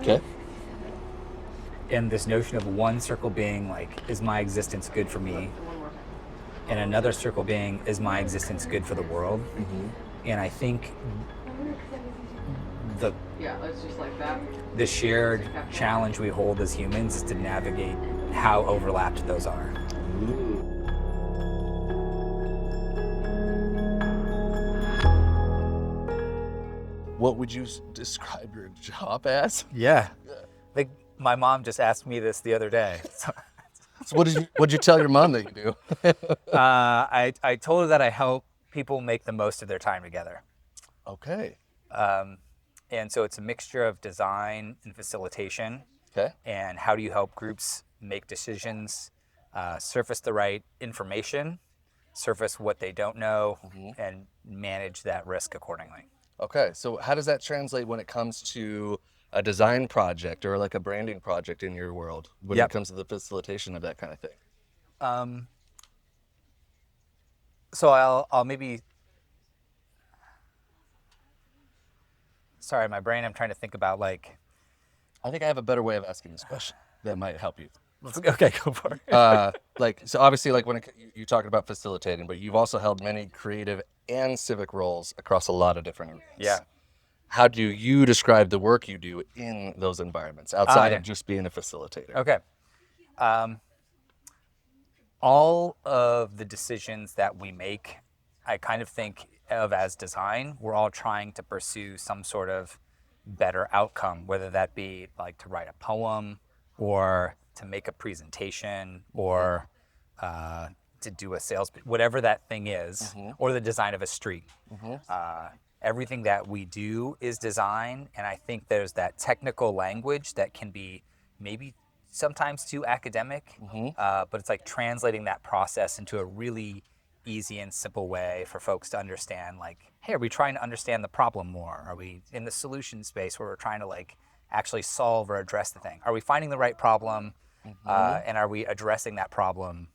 Okay. And this notion of one circle being like, is my existence good for me? And another circle being, is my existence good for the world? Mm-hmm. And I think the Yeah, it's just like that. the shared challenge we hold as humans is to navigate how overlapped those are. What would you describe your job as? Yeah. Like my mom just asked me this the other day. So what'd you tell your mom that you do? I told her that I help people make the most of their time together. Okay. And so it's a mixture of design and facilitation. Okay. And how do you help groups make decisions, surface the right information, surface what they don't know, and manage that risk accordingly. Okay. So how does that translate when it comes to a design project or like a branding project in your world when it Yep. comes to the facilitation of that kind of thing? So I'll maybe. Sorry, my brain. I'm trying to think about like. I think I have a better way of asking this question that might help you. Okay, go for it. So obviously like you're talking about facilitating, but you've also held many creative and civic roles across a lot of different areas. Yeah. How do you describe the work you do in those environments outside of just being a facilitator? Okay. All of the decisions that we make, I kind of think of as design. We're all trying to pursue some sort of better outcome, whether that be like to write a poem or to make a presentation or to do a sales, whatever that thing is, or the design of a street. Everything that we do is design, and I think there's that technical language that can be maybe sometimes too academic, but it's like translating that process into a really easy and simple way for folks to understand, like, hey, are we trying to understand the problem more? Are we in the solution space where we're trying to like actually solve or address the thing? Are we finding the right problem, and are we addressing that problem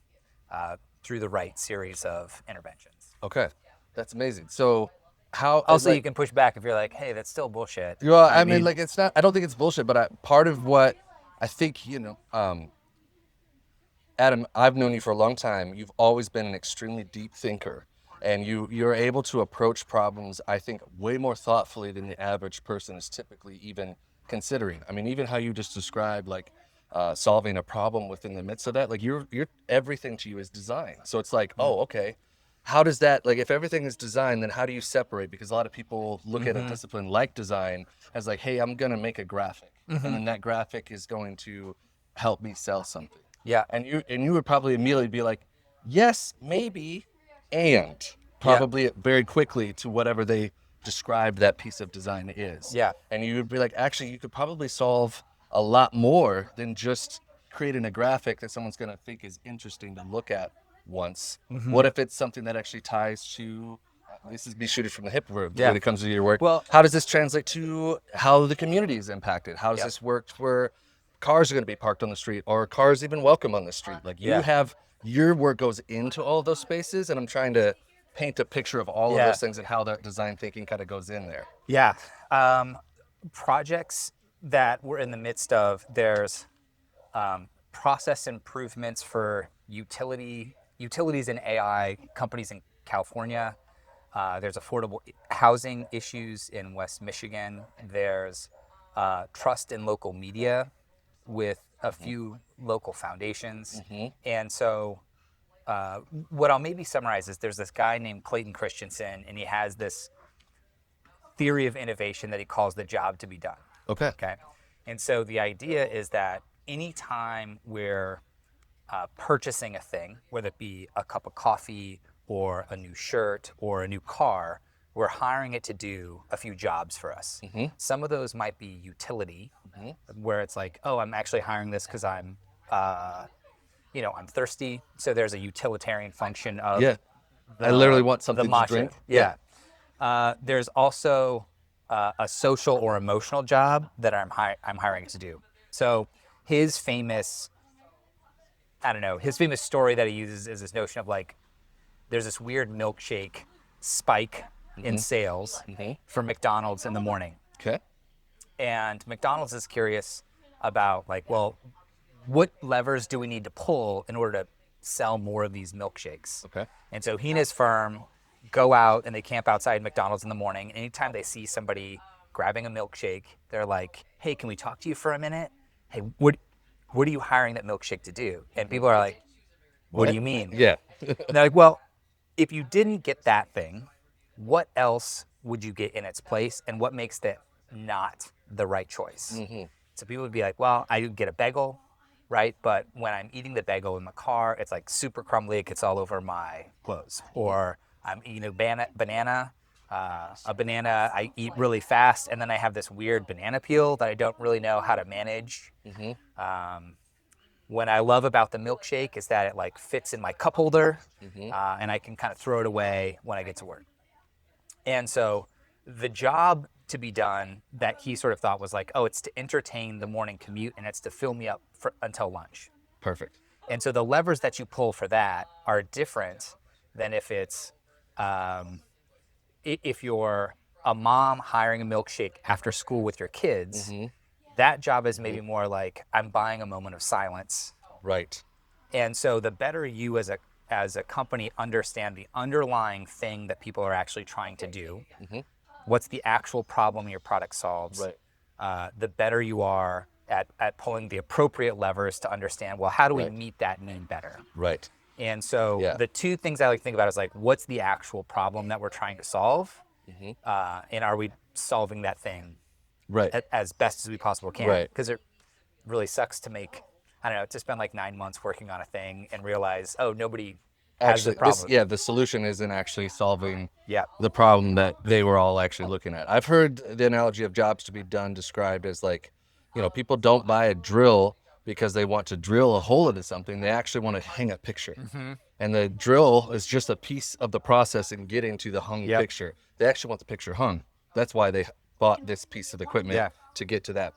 through the right series of interventions? Okay, that's amazing. So how Also, you can push back if you're like, hey, that's still bullshit. well, I mean, like it's not. I don't think it's bullshit, but part of what I think, Adam, I've known you for a long time. You've always been an extremely deep thinker, and you're able to approach problems, I think, way more thoughtfully than the average person is typically even considering. I mean, even how you just described, like solving a problem within the midst of that, like you're everything to you is design. So it's like, oh, okay. How does that, like, if everything is design, then how do you separate? Because a lot of people look at a discipline like design as like, hey, I'm going to make a graphic, and then that graphic is going to help me sell something. Yeah. And you would probably immediately be like, yes, maybe, and probably very quickly to whatever they described that piece of design is. Yeah. And you would be like, actually, you could probably solve a lot more than just creating a graphic that someone's going to think is interesting to look at once. What if it's something that actually ties to, this is me shooting from the hip when it comes to your work. Well, how does this translate to how the community is impacted? How does this work where cars are going to be parked on the street or cars even welcome on the street? Like you have, your work goes into all of those spaces, and I'm trying to paint a picture of all of those things and how that design thinking kind of goes in there. Yeah. Projects that we're in the midst of, there's process improvements for utilities and AI companies in California. There's affordable housing issues in West Michigan. There's trust in local media with a few local foundations. And so what I'll maybe summarize is there's this guy named Clayton Christensen, and he has this theory of innovation that he calls the job to be done. Okay. And so the idea is that anytime we're purchasing a thing, whether it be a cup of coffee or a new shirt or a new car, we're hiring it to do a few jobs for us. Some of those might be utility, where it's like, oh, I'm actually hiring this because I'm thirsty. So there's a utilitarian function of I literally want something to drink. There's also a social or emotional job that I'm hiring to do. So his famous story that he uses is this notion of like, there's this weird milkshake spike in sales for McDonald's in the morning. Okay. And McDonald's is curious about like, well, what levers do we need to pull in order to sell more of these milkshakes? Okay. And so he and his firm go out and they camp outside McDonald's in the morning. Anytime they see somebody grabbing a milkshake, they're like, "Hey, can we talk to you for a minute? Hey, what are you hiring that milkshake to do?" And people are like, "What do What? you mean?" Yeah. And they're like, "Well, if you didn't get that thing, what else would you get in its place, and what makes that not the right choice?" So people would be like, "Well, I would get a bagel, right? But when I'm eating the bagel in the car, it's like super crumbly. It gets all over my clothes." Or I'm eating a banana I eat really fast, and then I have this weird banana peel that I don't really know how to manage. What I love about the milkshake is that it like fits in my cup holder, and I can kind of throw it away when I get to work. And so the job to be done that he sort of thought was like, oh, it's to entertain the morning commute and it's to fill me up until lunch. Perfect. And so the levers that you pull for that are different than if it's if you're a mom hiring a milkshake after school with your kids. That job is maybe more like I'm buying a moment of silence. Right. And so the better you as a company understand the underlying thing that people are actually trying to do, what's the actual problem your product solves, Right. the better you are at pulling the appropriate levers to understand, well, how do we Right. meet that need better? Right. And so Yeah. the two things I like to think about is like, what's the actual problem that we're trying to solve? And are we solving that thing Right. as best as we possibly can? Right. Because it really sucks to make, I don't know, to spend like 9 months working on a thing and realize, oh, nobody has the Actually, this, problem. yeah, the solution isn't actually solving Yeah. the problem that they were all actually looking at. I've heard the analogy of jobs to be done described as like, people don't buy a drill because they want to drill a hole into something. They actually want to hang a picture. And the drill is just a piece of the process in getting to the hung Yep. picture. They actually want the picture hung. That's why they bought this piece of equipment Yeah. to get to that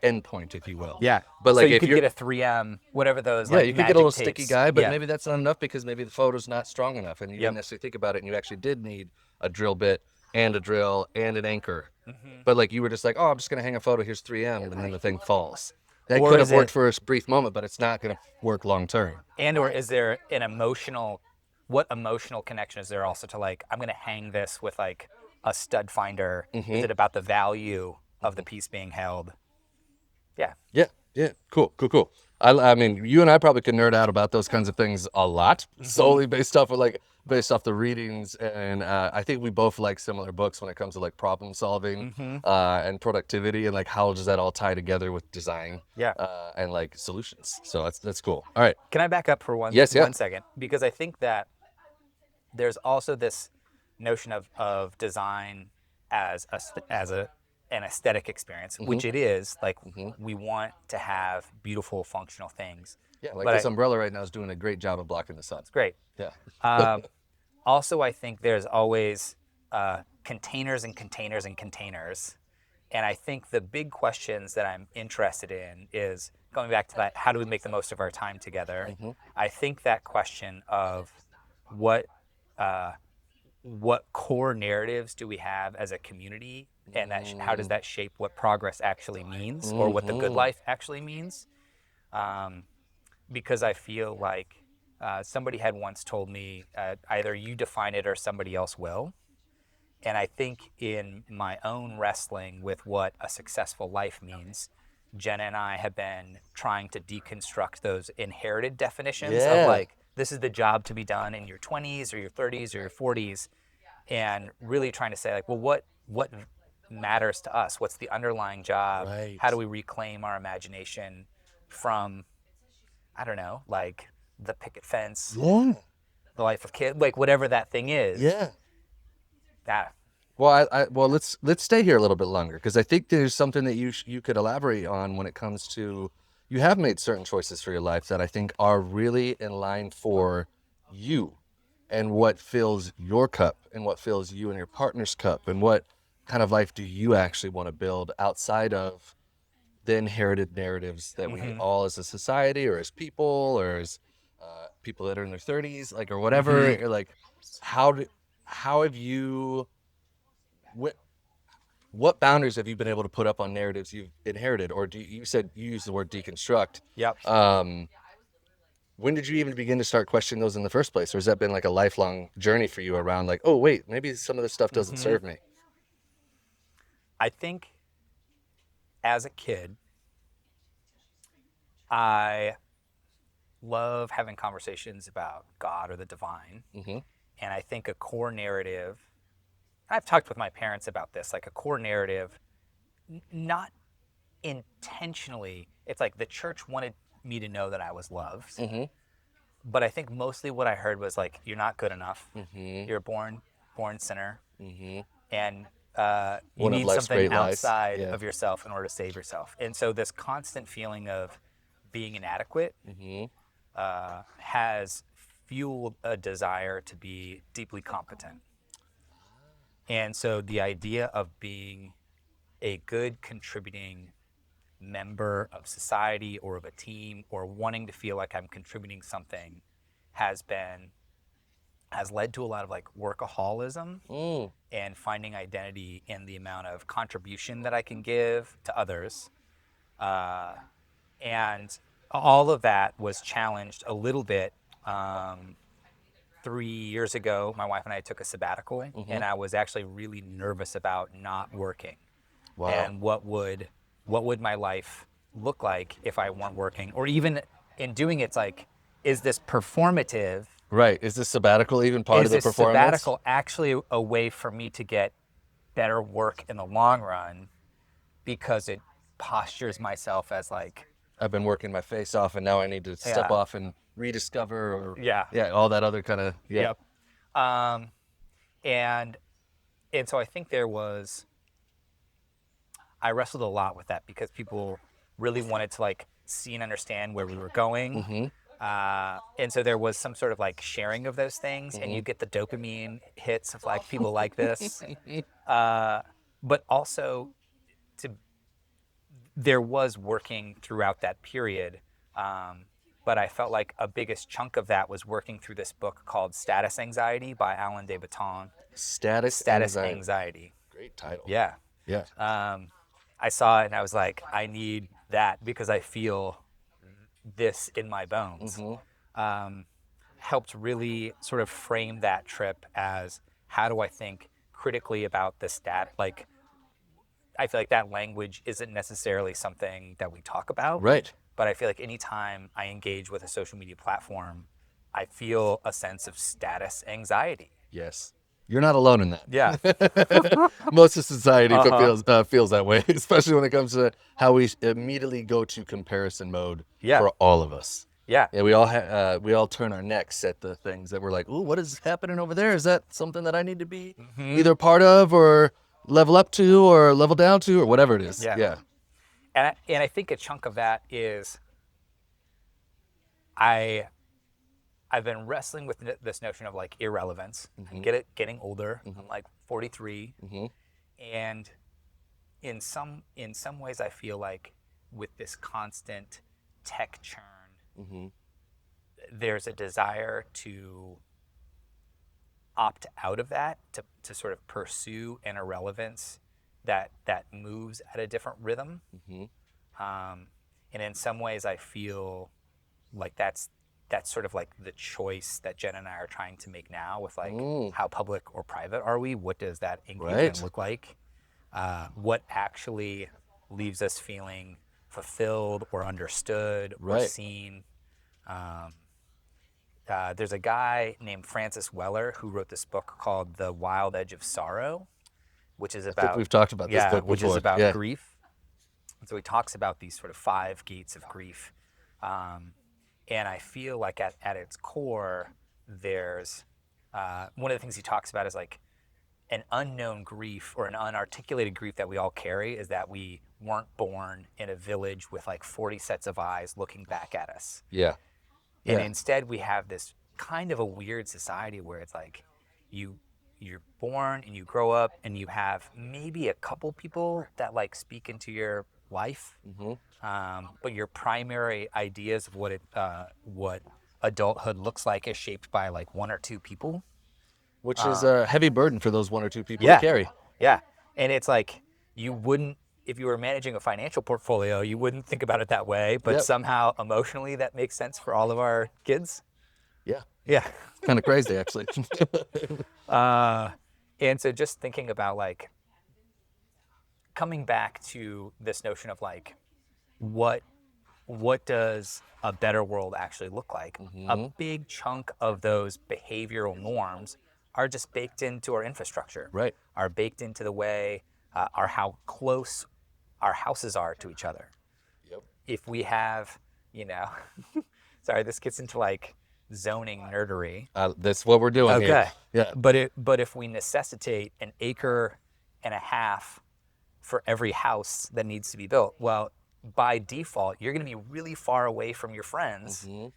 end point, if you will. Yeah. But So like you if could you're, get a 3M, whatever those yeah, like you could get a magic little sticky tapes. guy, but Yeah. maybe that's not enough because maybe the photo's not strong enough and you didn't Yep. necessarily think about it and you actually did need a drill bit and a drill and an anchor. But like you were just like, oh, I'm just gonna hang a photo, here's 3M, and then the thing falls. That Or could is have worked it, for a brief moment, but it's not gonna work long term. and or is there an emotional, what emotional connection is there also to like, I'm going to hang this with like a stud finder? Is it about the value of the piece being held? Yeah. Yeah, yeah, cool, cool, cool. I mean, you and I probably could nerd out about those kinds of things a lot, solely based off the readings, and I think we both like similar books when it comes to like problem solving and productivity, and like how does that all tie together with design, Yeah. and like solutions. So that's cool. All right, Can I back up for one yes, yeah, 1 second? Because I think that there's also this notion of design as an aesthetic experience, which it is. Like we want to have beautiful, functional things. yeah. Like But this umbrella right now is doing a great job of blocking the sun. it's great. Yeah, Also, I think there's always containers and containers and containers. And I think the big questions that I'm interested in is going back to that, how do we make the most of our time together? I think that question of what what core narratives do we have as a community, and that how does that shape what progress actually means or what the good life actually means? Because I feel like somebody had once told me either you define it or somebody else will. And I think in my own wrestling with what a successful life means, Jenna and I have been trying to deconstruct those inherited definitions of yeah, like, this is the job to be done in your 20s or your 30s or your 40s, and really trying to say like, well, what matters to us? What's the underlying job? right. How do we reclaim our imagination from, I don't know, like the picket fence, Yeah, the life of kid, like whatever that thing is. yeah. That Well, well, let's stay here a little bit longer because I think there's something that you could elaborate on when it comes to you have made certain choices for your life that I think are really in line for you and what fills your cup and what fills you and your partner's cup and what kind of life do you actually want to build outside of the inherited narratives that we all as a society or as people or as people that are in their 30s like or whatever or like how do how have you What boundaries have you been able to put up on narratives you've inherited, or you said you use the word deconstruct? Yep. When did you even begin to start questioning those in the first place, or has that been like a lifelong journey for you around like, oh wait, maybe some of this stuff doesn't serve me? I think as a kid, I love having conversations about God or the divine. Mm-hmm. And I think a core narrative, I've talked with my parents about this, like a core narrative, not intentionally, it's like the church wanted me to know that I was loved. Mm-hmm. But I think mostly what I heard was like, you're not good enough. Mm-hmm. You're a born sinner. Mm-hmm. And you One of need life's something great lies. outside Yeah. of yourself in order to save yourself. And so this constant feeling of being inadequate Mm-hmm. has fueled a desire to be deeply competent. And so the idea of being a good contributing member of society or of a team or wanting to feel like I'm contributing something has led to a lot of like workaholism Mm. and finding identity in the amount of contribution that I can give to others. And all of that was challenged a little bit. 3 years ago, my wife and I took a sabbatical, Mm-hmm. and I was actually really nervous about not working. Wow. And what would my life look like if I weren't working? Or even in doing it, it's like, is this performative? Right. Is this sabbatical even part Is of the this performance? sabbatical actually a way for me to get better work in the long run because it postures myself as like, I've been working my face off, and now I need to step yeah, off and rediscover, or yeah, all that other kind of yep. And so I think I wrestled a lot with that because people really wanted to like see and understand where we were going. Mm-hmm. And so there was some sort of like sharing of those things, and Mm-hmm. you get the dopamine hits of like people like this. But also, to there was working throughout that period. But I felt like a biggest chunk of that was working through this book called Status Anxiety by Alan de Botton. Status Status anxiety. anxiety. Great title. Yeah. Yeah. I saw it and I was like, I need that because I feel this in my bones. Mm-hmm. Helped really sort of frame that trip as, how do I think critically about the like, I feel like that language isn't necessarily something that we talk about, Right. but I feel like anytime I engage with a social media platform, I feel a sense of status anxiety. Yes. You're not alone in Yeah. that. Most of society Uh-huh. feels that way, especially when it comes to how we immediately go to comparison mode Yeah. for all of us. Yeah. Yeah, we all turn our necks at the things that we're like, ooh, what is happening over there? Is that something that I need to be either part of, or level up to, or level down to, or whatever it is? Yeah. Yeah. And I think a chunk of that is I've been wrestling with this notion of like irrelevance. I'm getting older. I'm like 43, Mm-hmm. and in some ways, I feel like with this constant tech churn, Mm-hmm. there's a desire to opt out of that, to sort of pursue an irrelevance that moves at a different rhythm. Mm-hmm. And in some ways, I feel like that's sort of like the choice that Jen and I are trying to make now with like, how public or private are we? What does that engagement Right. look like? What actually leaves us feeling fulfilled or understood or Right. seen? There's a guy named Francis Weller who wrote this book called The Wild Edge of Sorrow, which is I think about, we've talked about this book which before. is about Yeah. grief. And so he talks about these sort of 5 gates of grief. And I feel like at its core, there's one of the things he talks about is like an unknown grief or an unarticulated grief that we all carry, is that we weren't born in a village with like 40 sets of eyes looking back at us. Yeah. And Yeah. instead we have this kind of a weird society where it's like you're born and you grow up and you have maybe a couple people that like speak into your life, but your primary ideas of what adulthood looks like is shaped by like 1 or 2 people. Which is a heavy burden for those 1 or 2 people Yeah. to carry. Yeah. And it's like, you wouldn't, if you were managing a financial portfolio, you wouldn't think about it that way, but Yep. somehow emotionally that makes sense for all of our kids. Yeah. Yeah. It's kind of crazy, actually. And so just thinking about like coming back to this notion of like what what does a better world actually look like? A Hmm. big chunk of those behavioral norms are just baked into our infrastructure, Right. are baked into the way, are how close our houses are to each other. Yep. If we have, you know, sorry, this gets into like zoning nerdery. That's what we're doing here. Okay. Yeah. But if we necessitate an acre and a half for every house that needs to be built, well, by default, you're going to be really far away from your friends, Hmm.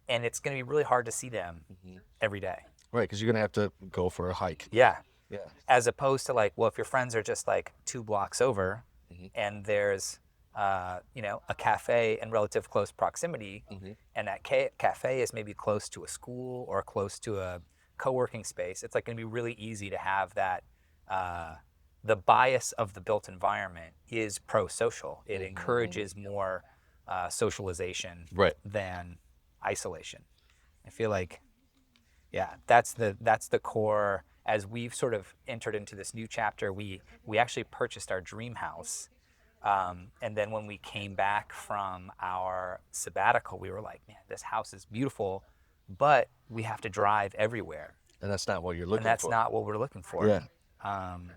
and it's going to be really hard to see them Hmm. every day. Right, because you're gonna have to go for a hike. Yeah. Yeah. As opposed to like, well, if your friends are just like 2 blocks over, Hmm. and there's a cafe in relative close proximity, Hmm. and that cafe is maybe close to a school or close to a co-working space, it's like going to be really easy to have that. The bias of the built environment is pro-social. It Hmm. encourages more socialization Right. than isolation. I feel like, yeah, that's the core. As we've sort of entered into this new chapter, we actually purchased our dream house, and then when we came back from our sabbatical, we were like, man, this house is beautiful, but we have to drive everywhere, And that's not what you're and looking that's for. not what we're looking for. Yeah. Um,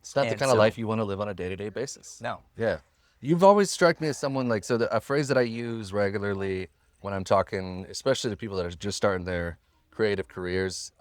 It's not the and kind of so, life you want to live on a day-to-day basis. no, Yeah. You've always struck me as someone like, so a phrase that I use regularly when I'm talking, especially to people that are just starting their creative careers,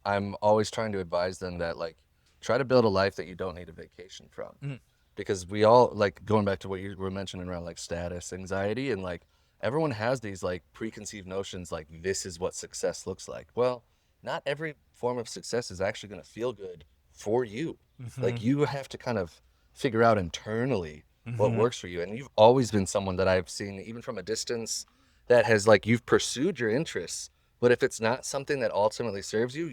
I'm always trying to advise them that like, try to build a life that you don't need a vacation from. mm, Because we all, like, going back to what you were mentioning around like status anxiety, and like everyone has these like preconceived notions like this is what success looks like. Well, not every form of success is actually going to feel good for you. Like, you have to kind of figure out internally what works for you. And you've always been someone that I've seen, even from a distance, that has like, you've pursued your interests, but if it's not something that ultimately serves you,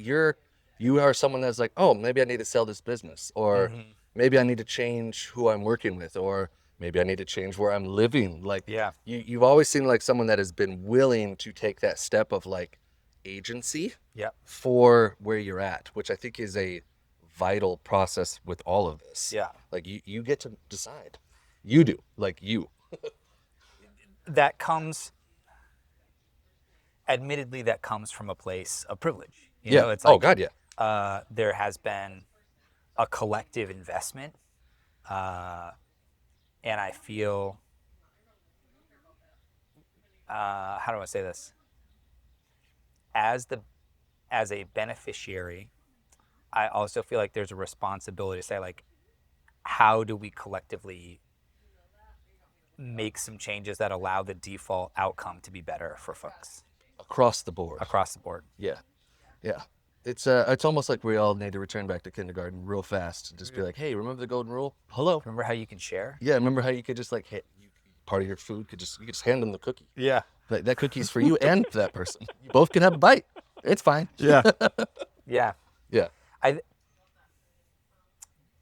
you are someone that's like, oh, maybe I need to sell this business, or maybe I need to change who I'm working with, or maybe I need to change where I'm living. Like, yeah, you've always seemed like someone that has been willing to take that step of like agency yeah, for where you're at, which I think is a vital process with all of this. yeah. Like, you get to decide. You do. Like, you. That comes, admittedly, that comes from a place of privilege. Yeah. It's Oh like God, yeah. there has been a collective investment, uh, and I feel, how do I say this? As the as a beneficiary, I also feel like there's a responsibility to say like, how do we collectively make some changes that allow the default outcome to be better for folks Across the board. across the board? Yeah. Yeah. It's almost like we all need to return back to kindergarten real fast and just be like, hey, remember the golden rule? Hello. Remember how you can share? Yeah, remember how you could just like part of your food could just, you could just hand them the cookie. Yeah. That cookie's for you and for that person. You both can have a bite. It's fine. Yeah. Yeah. Yeah. I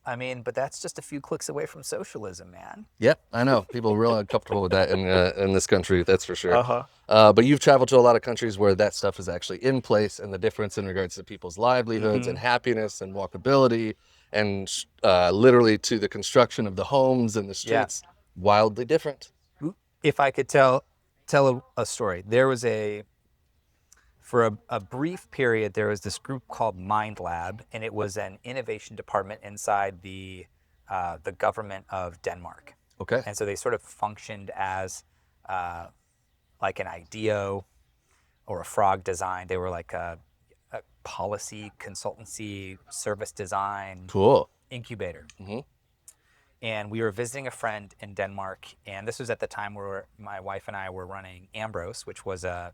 I mean, but that's just a few clicks away from socialism, man. Yep, I know. People are real uncomfortable with that in this country, that's for sure. Uh-huh. But you've traveled to a lot of countries where that stuff is actually in place, and the difference in regards to people's livelihoods and happiness and walkability, and literally to the construction of the homes and the Yeah. streets, wildly different. If I could tell a story, there was for a brief period, there was this group called Mind Lab, and it was an innovation department inside the government of Denmark. Okay. And so they sort of functioned as like an IDEO or a frog design. They were like a policy consultancy, service design Cool. incubator. Hmm. And we were visiting a friend in Denmark, and this was at the time where my wife and I were running Ambrose, which was a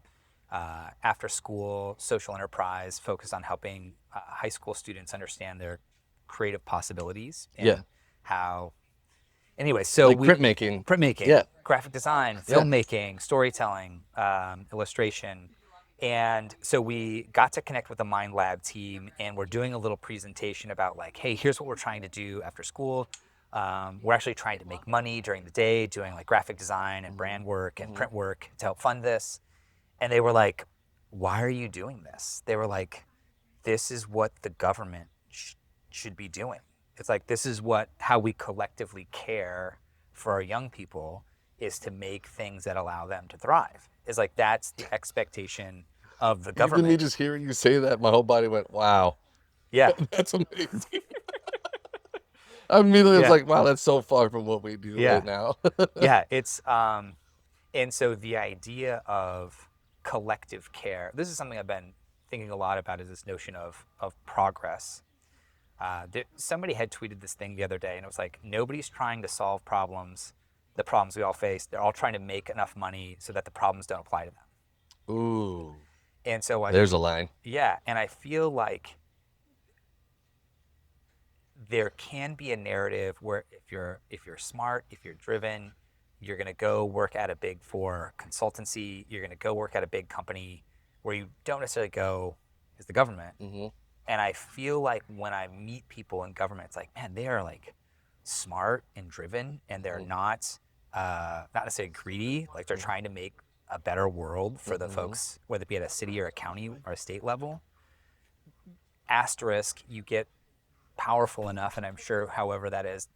after-school social enterprise focused on helping high school students understand their creative possibilities and Yeah. how. Anyway, so Like printmaking. printmaking, Yeah. graphic design, Yeah. filmmaking, storytelling, illustration. And so we got to connect with the Mind Lab team, and we're doing a little presentation about like, hey, here's what we're trying to do after school. We're actually trying to make money during the day, doing like graphic design and brand work and print work to help fund this. And they were like, why are you doing this? They were like, this is what the government should be doing. It's like, this is how we collectively care for our young people, is to make things that allow them to thrive. It's like, that's the expectation of the Even me government. just hearing you say that, my whole body went, wow, Yeah. that's amazing. I immediately was Yeah. like, wow, that's so far from what we do Yeah. right now. Yeah. And so the idea of collective care, this is something I've been thinking a lot about, is this notion of progress. Somebody had tweeted this thing the other day, and it was like, nobody's trying to solve the problems we all face. They're all trying to make enough money so that the problems don't apply to them. Ooh, And so there's a line. yeah, and I feel like there can be a narrative where if you're smart, if you're driven, you're going to go work at a big four consultancy, you're going to go work at a big company. Where you don't necessarily go is the government. Mm-hmm. And I feel like when I meet people in government, it's like, man, they are like smart and driven, and they're not necessarily greedy. Like, they're trying to make a better world for the folks, whether it be at a city or a county or a state level. Asterisk, you get powerful enough, and I'm sure, however that is,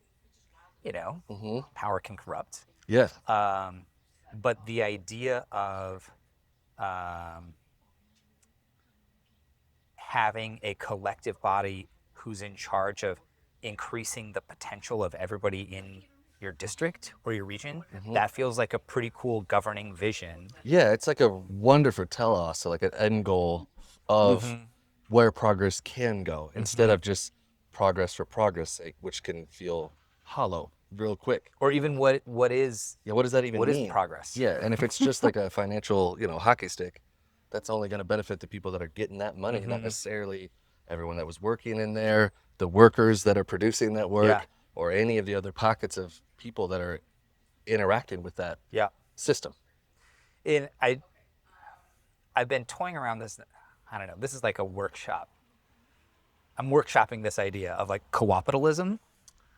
power can corrupt. Yeah. But the idea of having a collective body who's in charge of increasing the potential of everybody in your district or your region, that feels like a pretty cool governing vision. Yeah, it's like a wonderful telos, so like an end goal of where progress can go, instead of just progress for progress sake, which can feel hollow real quick. Or even what is Yeah, what does that even what is mean? progress? Yeah, and if it's just like a financial, hockey stick, that's only going to benefit the people that are getting that money, not necessarily everyone that was working in there, the workers that are producing that work, Yeah. or any of the other pockets of people that are interacting with that Yeah. system. And I've been toying around this. I don't know. This is like a workshop. I'm workshopping this idea of like co-opitalism,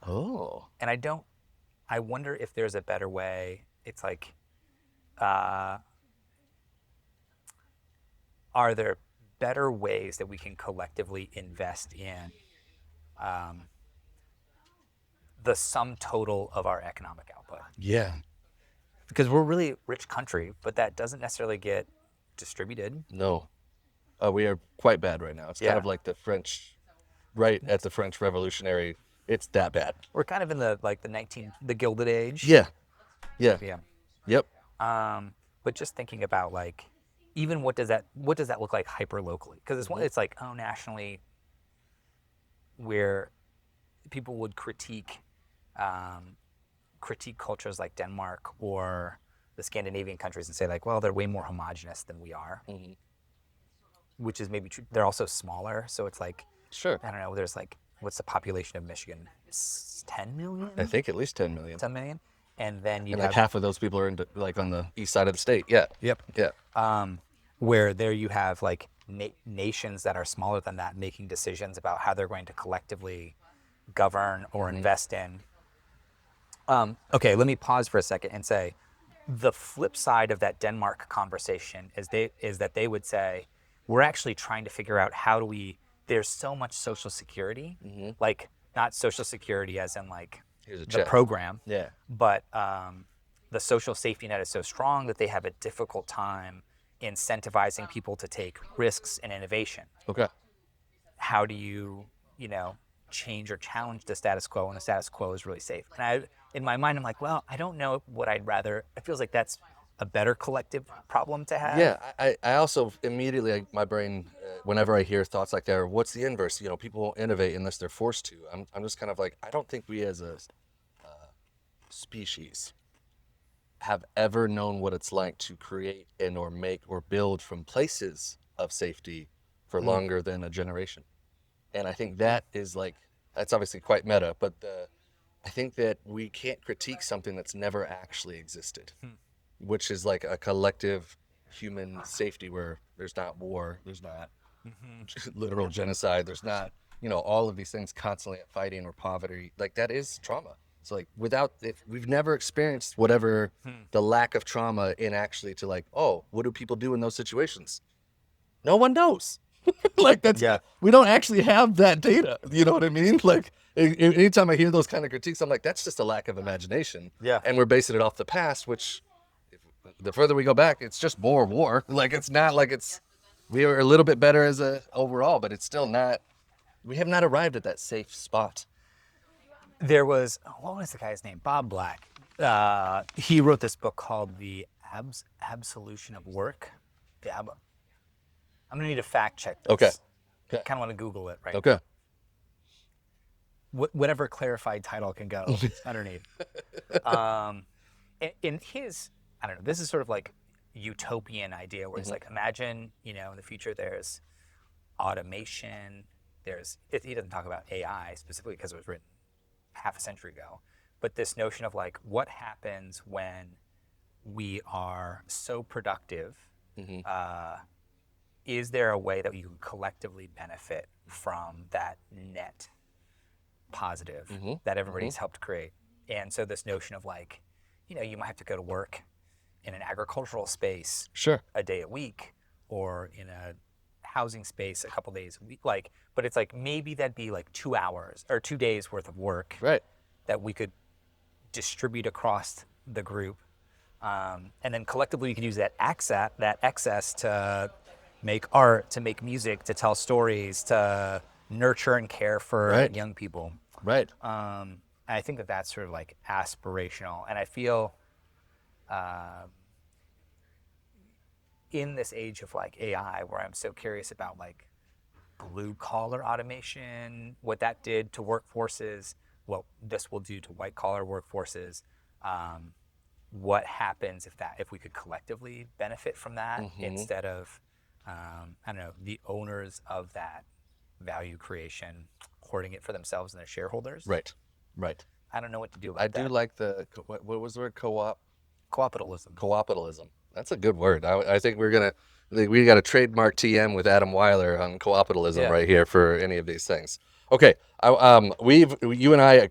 Oh. and I wonder if there's a better way. It's like, are there better ways that we can collectively invest in the sum total of our economic output? Yeah. Because we're a really rich country, but that doesn't necessarily get distributed. No. We are quite bad right now. It's kind Yeah. of like the French, right at the French Revolutionary. It's that bad. We're kind of in the Gilded Age. Yeah. Yeah. Yeah. Yep. But just thinking about like, even what does that look like hyper locally? Because it's like, oh, nationally, where people would critique cultures like Denmark or the Scandinavian countries and say like, well, they're way more homogenous than we are, which is maybe true. They're also smaller, so it's like, Sure. I don't know. There's like, what's the population of Michigan? 10 million? I think at least 10 million. 10 million? And then you And have like half of those people are in like on the east side of the state. Yeah. Yep. Yeah. Where there you have like nations that are smaller than that making decisions about how they're going to collectively govern or invest in. Okay, let me pause for a second and say, the flip side of that Denmark conversation is that they would say, we're actually trying to figure out there's so much social security, like not social security as in like Here's a the check. program, Yeah. but the social safety net is so strong that they have a difficult time incentivizing people to take risks and innovation. Okay. How do you, change or challenge the status quo when the status quo is really safe? And in my mind, I'm like, well, I don't know what I'd rather. It feels like that's a better collective problem to have. Yeah. I also immediately, like, my brain, whenever I hear thoughts like that, or what's the inverse? People won't innovate unless they're forced to. I'm just kind of like, I don't think we as a species have ever known what it's like to create and or make or build from places of safety for longer than a generation. And I think that is like, that's obviously quite meta, but I think that we can't critique something that's never actually existed, which is like a collective human safety where there's not war, there's not literal genocide, there's not, all of these things constantly fighting or poverty. Like, that is trauma. It's like if we've never experienced whatever the lack of trauma in actually to like, oh, what do people do in those situations? No one knows. Like that's Yeah. we don't actually have that data. You know what I mean? Like anytime I hear those kind of critiques, I'm like, that's just a lack of imagination. Yeah. And we're basing it off the past, which the further we go back, it's just more war. Like it's not like we are a little bit better as a overall, but it's still not. We have not arrived at that safe spot. There was, what was the guy's name? Bob Black. He wrote this book called The Absolution of Work. I'm gonna need to fact check this. Okay. I kind of want to Google it right now. Okay. Whatever clarified title can go underneath. In his, I don't know, this is sort of like utopian idea where it's like, imagine, in the future there's automation, he doesn't talk about AI specifically because it was written half a century ago, but this notion of like, what happens when we are so productive? Is there a way that you can collectively benefit from that net positive that everybody's helped create? And so this notion of like, you might have to go to work in an agricultural space Sure. a day a week, or in a housing space a couple days a week. Like, but it's like maybe that'd be like 2 hours or 2 days worth of work Right. that we could distribute across the group, and then collectively we could use that excess to make art, to make music, to tell stories, to nurture and care for Right. young people. Right. And I think that that's sort of like aspirational. And I feel in this age of like AI, where I'm so curious about like blue collar automation, what that did to workforces, what this will do to white collar workforces, what happens if we could collectively benefit from that instead of, I don't know, the owners of that value creation hoarding it for themselves and their shareholders. Right. Right. I don't know what to do about I that. do like what was the word? Co-opitalism. Co-opitalism. That's a good word. I think we got to trademark TM with Adam Weiler on co-opitalism right here for any of these things. Okay, you and I,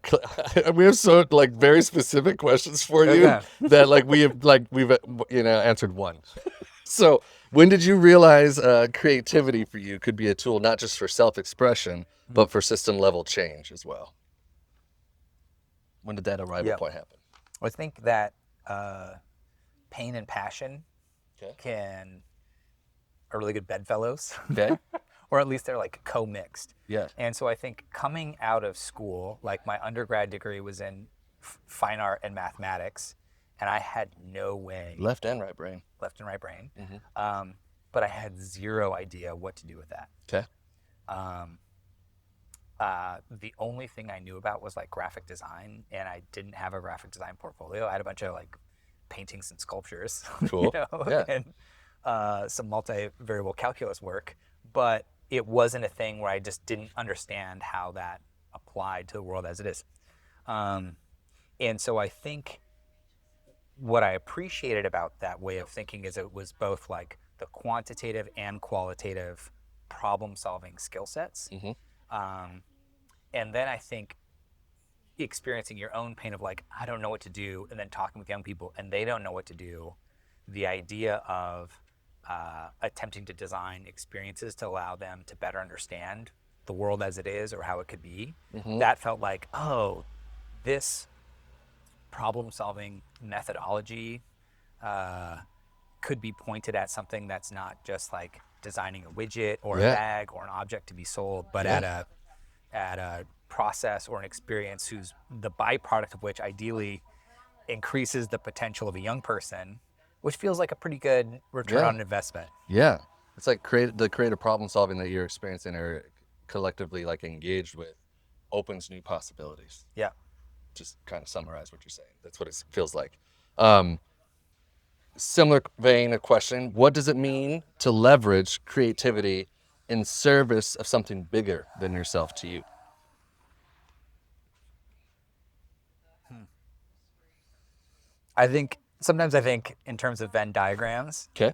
we have so like very specific questions for you that like we've answered one. So when did you realize creativity for you could be a tool not just for self-expression but for system level change as well? When did that arrival point happen? I think that pain and passion are really good bedfellows. Okay. Or at least they're like co-mixed. Yeah. And so I think coming out of school, like my undergrad degree was in fine art and mathematics, and I had no way. Left and right brain. Left and right brain. But I had zero idea what to do with that. Okay. The only thing I knew about was like graphic design, and I didn't have a graphic design portfolio. I had a bunch of like paintings and sculptures, Cool. and some multivariable calculus work, but it wasn't a thing where I just didn't understand how that applied to the world as it is. And so I think what I appreciated about that way of thinking is it was both like the quantitative and qualitative problem-solving skill sets. And then I think experiencing your own pain of like, I don't know what to do, and then talking with young people and they don't know what to do, the idea of attempting to design experiences to allow them to better understand the world as it is or how it could be, that felt like, oh, this problem-solving methodology could be pointed at something that's not just like designing a widget or a bag or an object to be sold, but at a process or an experience whose the byproduct of which ideally increases the potential of a young person, which feels like a pretty good return on investment. Yeah. It's like the creative problem solving that you're experiencing or collectively like engaged with opens new possibilities. Yeah. Just kind of summarize what you're saying. That's what it feels like. Similar vein of question, what does it mean to leverage creativity in service of something bigger than yourself to you? Sometimes I think in terms of Venn diagrams. Okay.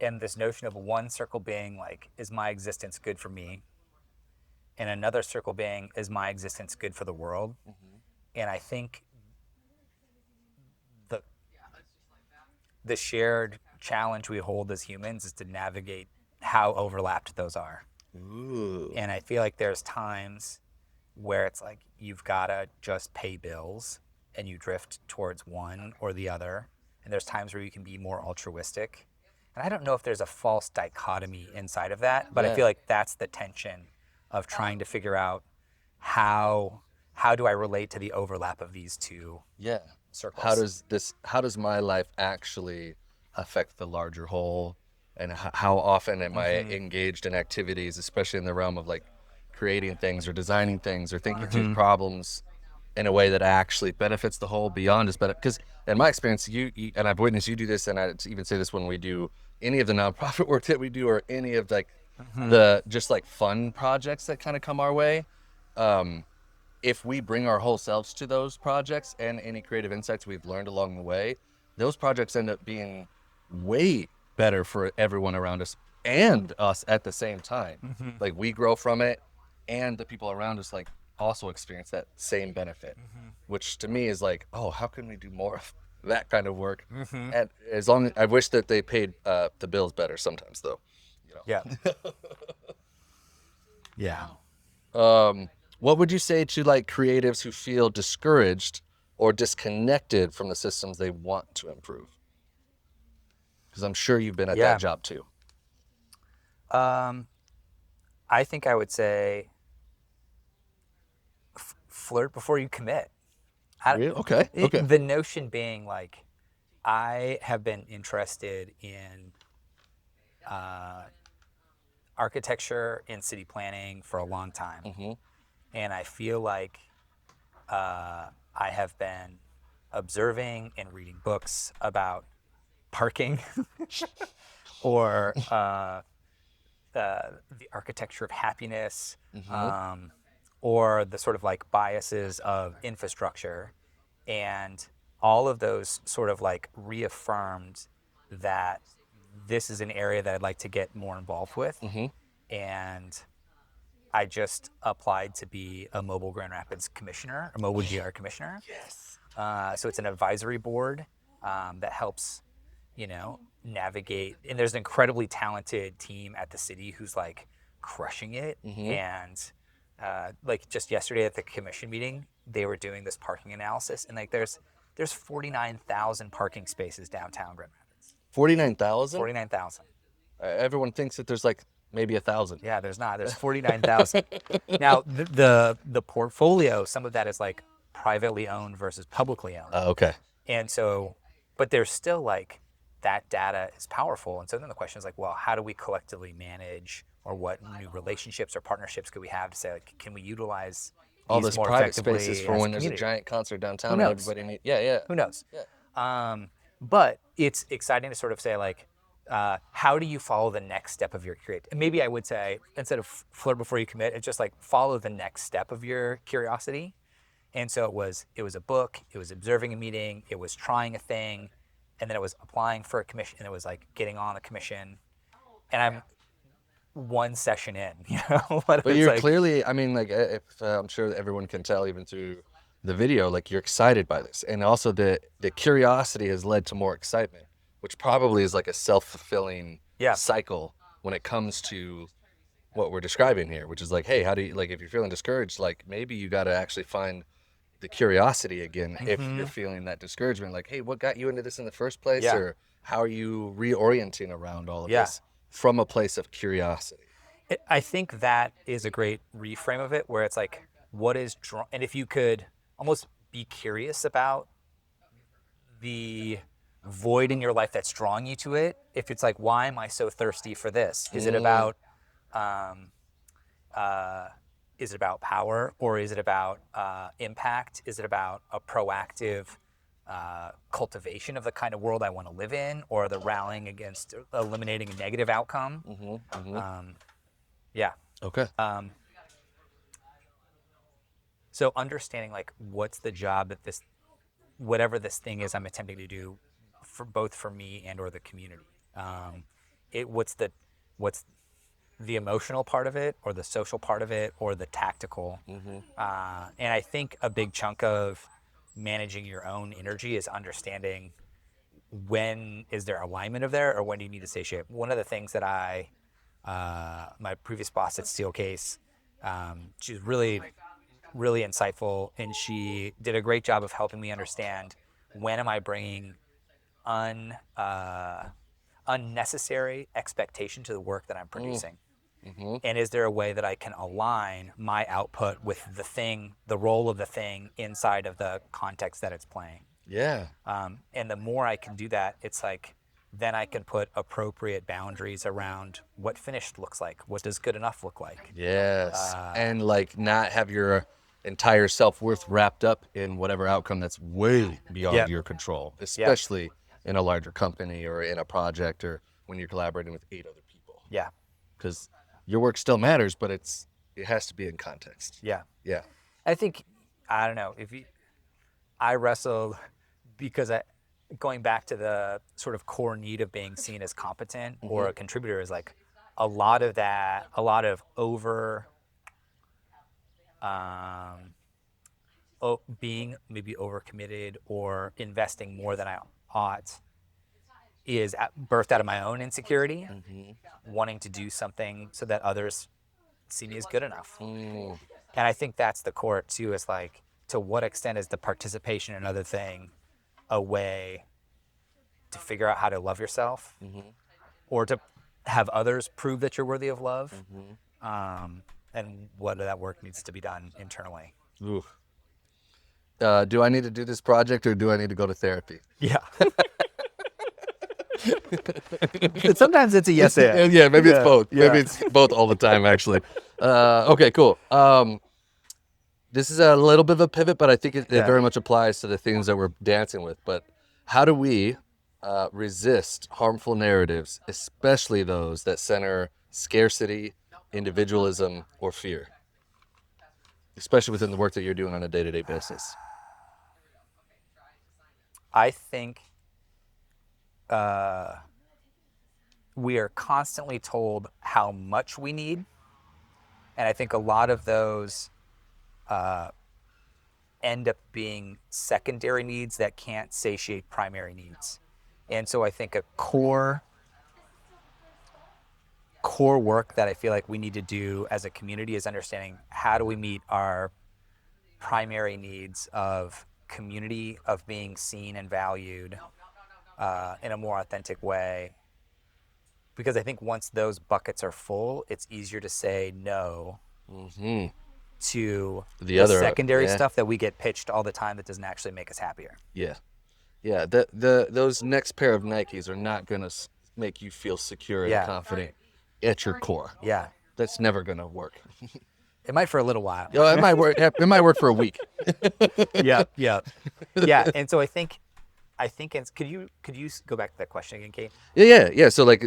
And this notion of one circle being like, is my existence good for me? And another circle being, is my existence good for the world? And I think the the shared challenge we hold as humans is to navigate how overlapped those are. Ooh. And I feel like there's times where it's like you've got to just pay bills and you drift towards one or the other. And there's times where you can be more altruistic. And I don't know if there's a false dichotomy inside of that, but I feel Yeah. like that's the tension of trying to figure out how how do I relate to the overlap of these two Yeah. circles. How does my life actually affect the larger whole? And how often am I Mm-hmm. engaged in activities, especially in the realm of like creating things or designing things or thinking through Mm-hmm. problems in a way that actually benefits the whole beyond just benefit? Because in my experience, you and I've witnessed you do this, and I even say this when we do any of the nonprofit work that we do, or any of like Mm-hmm. the just like fun projects that kind of come our way. Um, if we bring our whole selves to those projects and any creative insights we've learned along the way, those projects end up being way better for everyone around us and us at the same time. Mm-hmm. Like we grow from it, and the people around us like also experience that same benefit, which to me is like, oh, how can we do more of that kind of work? Mm-hmm. And as long as I wish that they paid the bills better sometimes, though. Yeah. Yeah. What would you say to like creatives who feel discouraged or disconnected from the systems they want to improve? Because I'm sure you've been at that Yeah. job too. Um, I think I would say flirt before you commit. Really? Okay. Okay. The notion being like, I have been interested in uh, architecture and city planning for a long time. Mm-hmm. And I feel like I have been observing and reading books about parking or the architecture of happiness, Mm-hmm. um, or the sort of like biases of infrastructure. And all of those sort of like reaffirmed that this is an area that I'd like to get more involved with. Mm-hmm. And I just applied to be a mobile Grand Rapids commissioner, a mobile GR commissioner. Yes. So it's an advisory board that helps, navigate. And there's an incredibly talented team at the city who's like crushing it. Mm-hmm. And like just yesterday at the commission meeting, they were doing this parking analysis, and like there's 49,000 parking spaces downtown Grand Rapids. 49,000? 49,000. Everyone thinks that there's like maybe 1,000. Yeah, there's not. There's 49,000. Now, the portfolio, some of that is like privately owned versus publicly owned. Okay. And so, but there's still like that data is powerful. And so then the question is like, well, how do we collectively manage, or what new relationships or partnerships could we have to say, like, can we utilize All these those more private effectively spaces for as a when there's a community? giant concert Who downtown and knows? everybody needs. Yeah, yeah. Who knows? Yeah. But it's exciting to sort of say like, how do you follow the next step of your create? And maybe I would say, instead of flirt before you commit, it's just like follow the next step of your curiosity. And so it was a book, it was observing a meeting, it was trying a thing, and then it was applying for a commission, and it was like getting on a commission. And I'm one session in, but But it's you're like, clearly, I mean, like, if I'm sure that everyone can tell even through the video, like you're excited by this, and also the curiosity has led to more excitement, which probably is like a self-fulfilling yeah, cycle when it comes to what we're describing here, which is like, hey, how do you like if you're feeling discouraged, like maybe you got to actually find the curiosity again if you're feeling that discouragement. Like, hey, what got you into this in the first place, yeah, or how are you reorienting around all of yeah. this from a place of curiosity? I think that is a great reframe of it, where it's like, what is draw, and if you could almost be curious about the void in your life that's drawing you to it. If it's like, why am I so thirsty for this? Mm, Um, uh, is it about power, or is it about impact? Is it about a proactive cultivation of the kind of world I want to live in, or the rallying against eliminating a negative outcome? mm-hmm, mm-hmm. Yeah. Okay. So understanding like what's the job that this, whatever this thing is I'm attempting to do, for both for me and or the community. It what's the emotional part of it, or the social part of it, or the tactical. And I think a big chunk of managing your own energy is understanding when is there alignment of there, or when do you need to stay shape. One of the things that my previous boss at Steelcase, she's really insightful, and she did a great job of helping me understand when am I bringing un unnecessary expectation to the work that I'm producing. And is there a way that I can align my output with the role of the thing inside of the context that it's playing? Yeah. And the more I can do that, it's like, then I can put appropriate boundaries around what finished looks like. What does good enough look like? Yes. And like not have your entire self-worth wrapped up in whatever outcome that's way beyond Yep. your control, Yep. especially in a larger company or in a project or when you're collaborating with 8 other people. Yeah. Because your work still matters, but it has to be in context. Yeah. Yeah. I think, I don't know, I wrestled because going back to the sort of core need of being seen as competent or a contributor is like a lot of being maybe overcommitted or investing more than I ought is birthed out of my own insecurity, wanting to do something so that others see me as good enough. And I think that's the core too, is like, to what extent is the participation in another thing a way to figure out how to love yourself or to have others prove that you're worthy of love? And what that work needs to be done internally. Ooh. Do I need to do this project or do I need to go to therapy? Yeah. Sometimes it's a yes and. Yeah, maybe it's both. Yeah. Maybe it's both all the time, actually. Okay, cool. This is a little bit of a pivot, but I think it very much applies to the things that we're dancing with. But how do we resist harmful narratives, especially those that center scarcity, individualism, or fear? Especially within the work that you're doing on a day-to-day basis. I think we are constantly told how much we need. And I think a lot of those end up being secondary needs that can't satiate primary needs. And so I think a core work that I feel like we need to do as a community is understanding how do we meet our primary needs of community, of being seen and valued in a more authentic way. Because I think once those buckets are full, it's easier to say no to the other secondary stuff that we get pitched all the time that doesn't actually make us happier. Yeah. Yeah, those next pair of Nikes are not going to make you feel secure and confident at your core. Yeah. That's never going to work. It might for a little while. It might work. It might work for a week. Yeah. And so I think it's, could you go back to that question again, Kate? Yeah. So like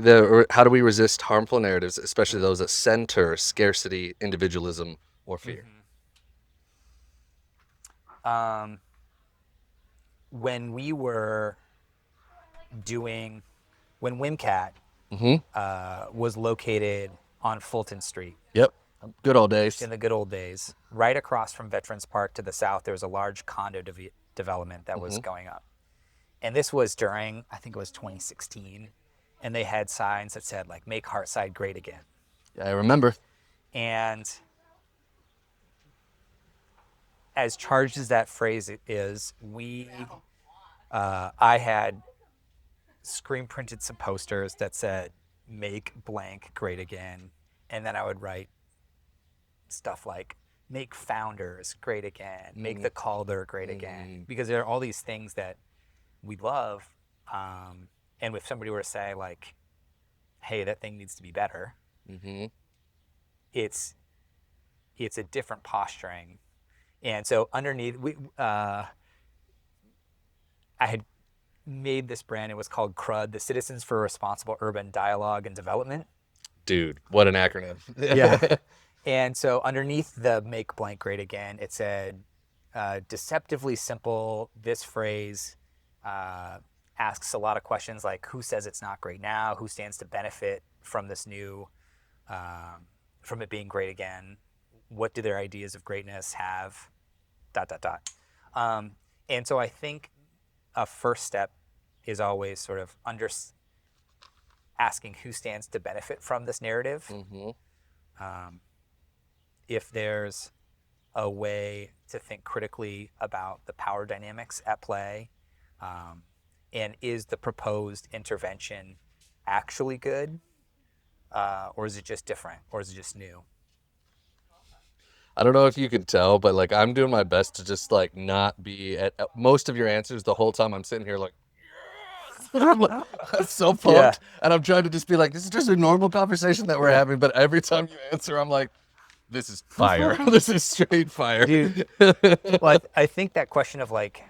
how do we resist harmful narratives, especially those that center scarcity, individualism, or fear? When we were when WIMCAT was located on Fulton Street. Yep. Good old days. In the good old days. Right across from Veterans Park to the south, there was a large condo development that was going up. And this was during, I think it was 2016. And they had signs that said, like, make Heartside great again. Yeah, I remember. And as charged as that phrase is, I had screen printed some posters that said, make blank great again. And then I would write stuff like, make Founders great again, make the Calder great again. Because there are all these things that we love. And if somebody were to say, like, hey, that thing needs to be better, it's a different posturing. And so underneath, I had made this brand. It was called CRUD, the Citizens for Responsible Urban Dialogue and Development. Dude, what an acronym. Yeah. And so underneath the make blank great again, it said, deceptively simple. This phrase asks a lot of questions like, who says it's not great now? Who stands to benefit from this new from it being great again? What do their ideas of greatness have? Dot, dot, dot. And so I think a first step is always sort of asking who stands to benefit from this narrative. Mm-hmm. If there's a way to think critically about the power dynamics at play, and is the proposed intervention actually good, or is it just different, or is it just new? I don't know if you can tell, but like I'm doing my best to just like not be at most of your answers the whole time. I'm sitting here like, I'm so Yeah. pumped, and I'm trying to just be like, this is just a normal conversation that we're Yeah. having. But every time you answer, I'm like, this is fire. This is straight fire. Dude, well, I think that question of like,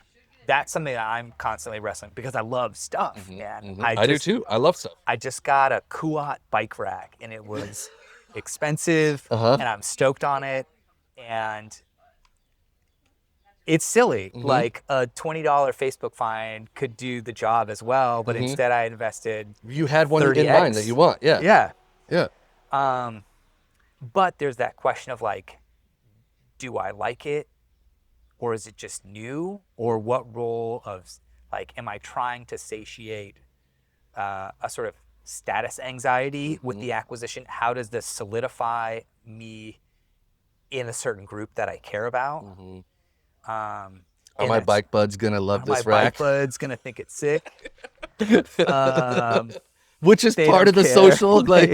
that's something that I'm constantly wrestling because I love stuff, man. I do too. I love stuff. I just got a Kuat bike rack and it was expensive Uh-huh. and I'm stoked on it. And it's silly. Like a $20 Facebook fine could do the job as well, but instead I invested You had one in 30x. mind that you want. Yeah. Yeah. Yeah. But there's that question of like, do I like it? Or is it just new? Or what role of like, am I trying to satiate a sort of status anxiety with the acquisition? How does this solidify me in a certain group that I care about? Are my bike buds gonna love this my rack? bike buds gonna think it's sick. Which is They part don't of the care. social, like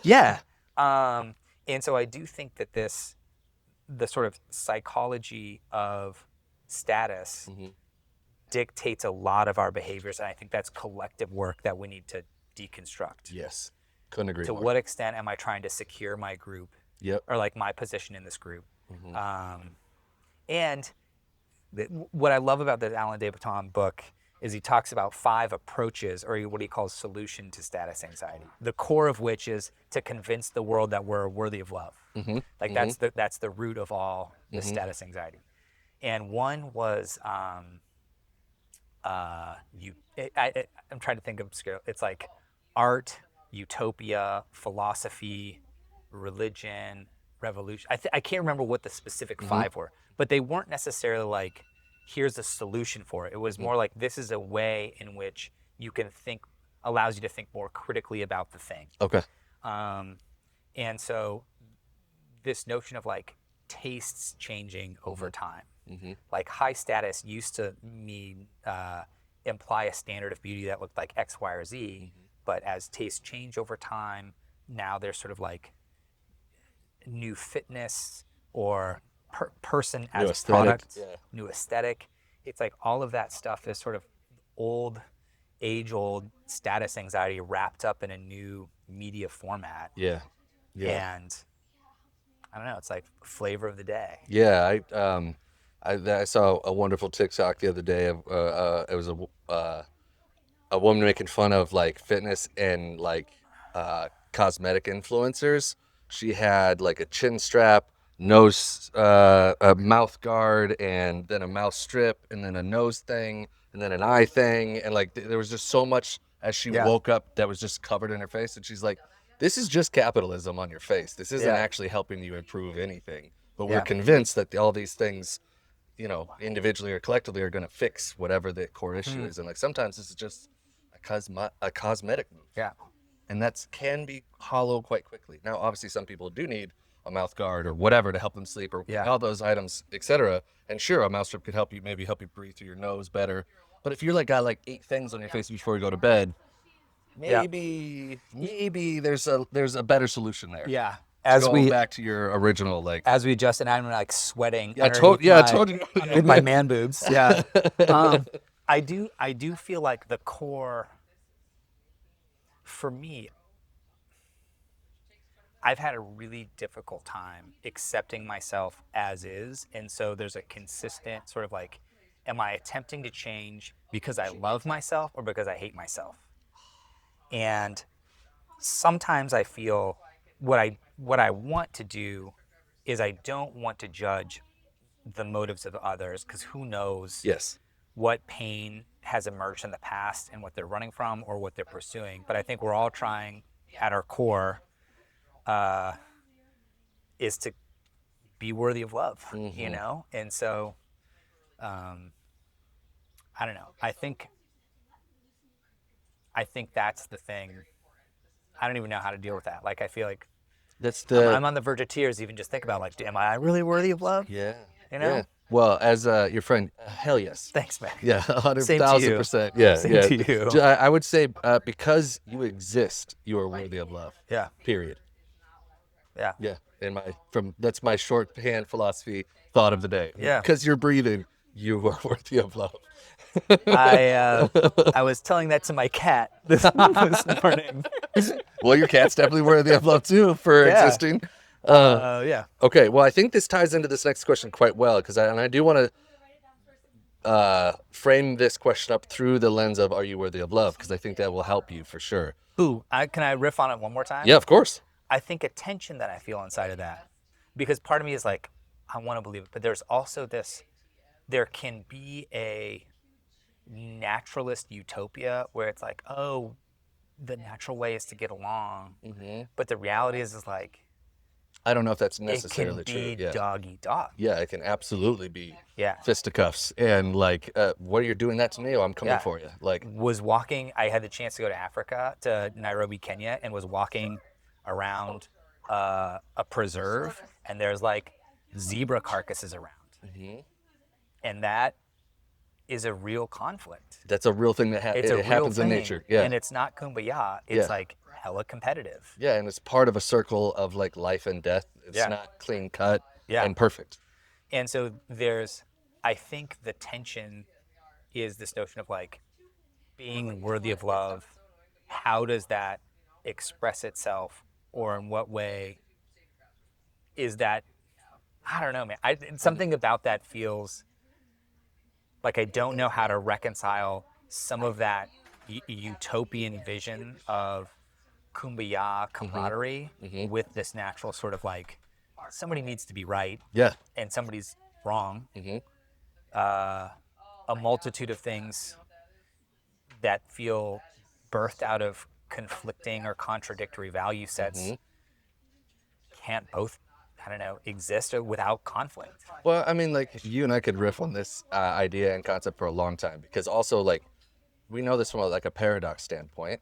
yeah. And so I do think that the sort of psychology of status dictates a lot of our behaviors, and I think that's collective work that we need to deconstruct. Yes, couldn't agree To more. what extent am I trying to secure my group, Yep. or like my position in this group? And what I love about the Alan de Botton book is he talks about 5 approaches, or what he calls solution to status anxiety. The core of which is to convince the world that we're worthy of love. Like that's the root of all the status anxiety. And one was I'm trying to think of scale. It's like art, utopia, philosophy, religion, revolution. I can't remember what the specific 5 were, but they weren't necessarily like, here's a solution for it. It was more like, this is a way in which you can think, allows you to think more critically about the thing. Okay. And so this notion of like tastes changing over time. Like high status used to mean imply a standard of beauty that looked like X, Y, or Z, but as tastes change over time, now there's sort of like new fitness or person as New a product, aesthetic, yeah. new aesthetic. It's like all of that stuff is sort of age-old status anxiety wrapped up in a new media format. Yeah. Yeah. And I don't know, it's like flavor of the day. Yeah. I saw a wonderful TikTok the other day of it was a woman making fun of like fitness and like cosmetic influencers. She had like a chin strap, nose, a mouth guard, and then a mouth strip, and then a nose thing, and then an eye thing, and like there was just so much as she woke up that was just covered in her face, and she's like, "This is just capitalism on your face. This isn't actually helping you improve anything." But we're convinced that all these things, you know, individually or collectively, are going to fix whatever the core issue is, and like sometimes this is just a cosmetic move. Yeah. And that can be hollow quite quickly. Now, obviously, some people do need a mouth guard or whatever to help them sleep, or all those items, etc. And sure, a mouth strip could help you, maybe help you breathe through your nose better. But if you're like got like 8 things on your face before you go to bed, maybe there's a better solution there. Yeah. Going back to your original, like as we adjust, and I'm like sweating. I told you with my man boobs. Yeah. I do feel like the core for me, I've had a really difficult time accepting myself as is. And so there's a consistent sort of like, am I attempting to change because I love myself or because I hate myself? And sometimes I feel what I want to do is I don't want to judge the motives of others, because who knows what pain has emerged in the past and what they're running from or what they're pursuing. But I think we're all trying at our core is to be worthy of love, you Mm-hmm. know? And so, I don't know. I think that's the thing. I don't even know how to deal with that. Like, I feel like That's I'm, the I'm on the verge of tears, even just think about like, am I really worthy of love? yeah, You yeah. know? Well, as your friend, hell yes. Thanks, man. Yeah, a hundred Same to thousand you. percent. Yeah, Same yeah. to you. I would say because you exist, you are worthy of love. Yeah. Period. Yeah. Yeah. In my from that's my shorthand philosophy thought of the day. Yeah. Because you're breathing, you are worthy of love. I was telling that to my cat this morning. Well, your cat's definitely worthy of love too for Yeah. existing. Yeah. Okay, well, I think this ties into this next question quite well because I do want to frame this question up through the lens of are you worthy of love? Because I think that will help you for sure. Ooh, can I riff on it one more time? Yeah, of course. I think a tension that I feel inside of that, because part of me is like, I want to believe it, but there's also this, there can be a naturalist utopia where it's like, oh, the natural way is to get along. But the reality is like, I don't know if that's it can necessarily true. be Yeah. dog eat dog. Yeah, it can absolutely be Yeah. fisticuffs and like, what you're doing that to me? Oh, I'm coming Yeah. for you. Like, Was walking, I had the chance to go to Africa, to Nairobi, Kenya, and was walking around a preserve, and there's like zebra carcasses around. And that is a real conflict. that's a real thing that It's a it real happens thing. in nature. Yeah. And it's not kumbaya. It's Yeah. like hella competitive. Yeah, and it's part of a circle of like life and death. It's Yeah. not clean cut Yeah. and perfect. And so I think the tension is this notion of like being worthy of love. How does that express itself, or in what way is that? I don't know, man. Something about that feels like I don't know how to reconcile some of that utopian vision of kumbaya camaraderie with this natural sort of like somebody needs to be right Yeah. and somebody's wrong. A multitude of things that feel birthed out of conflicting or contradictory value sets can't both, I don't know, exist without conflict. Well, I mean, like you and I could riff on this idea and concept for a long time because also like we know this from like a paradox standpoint.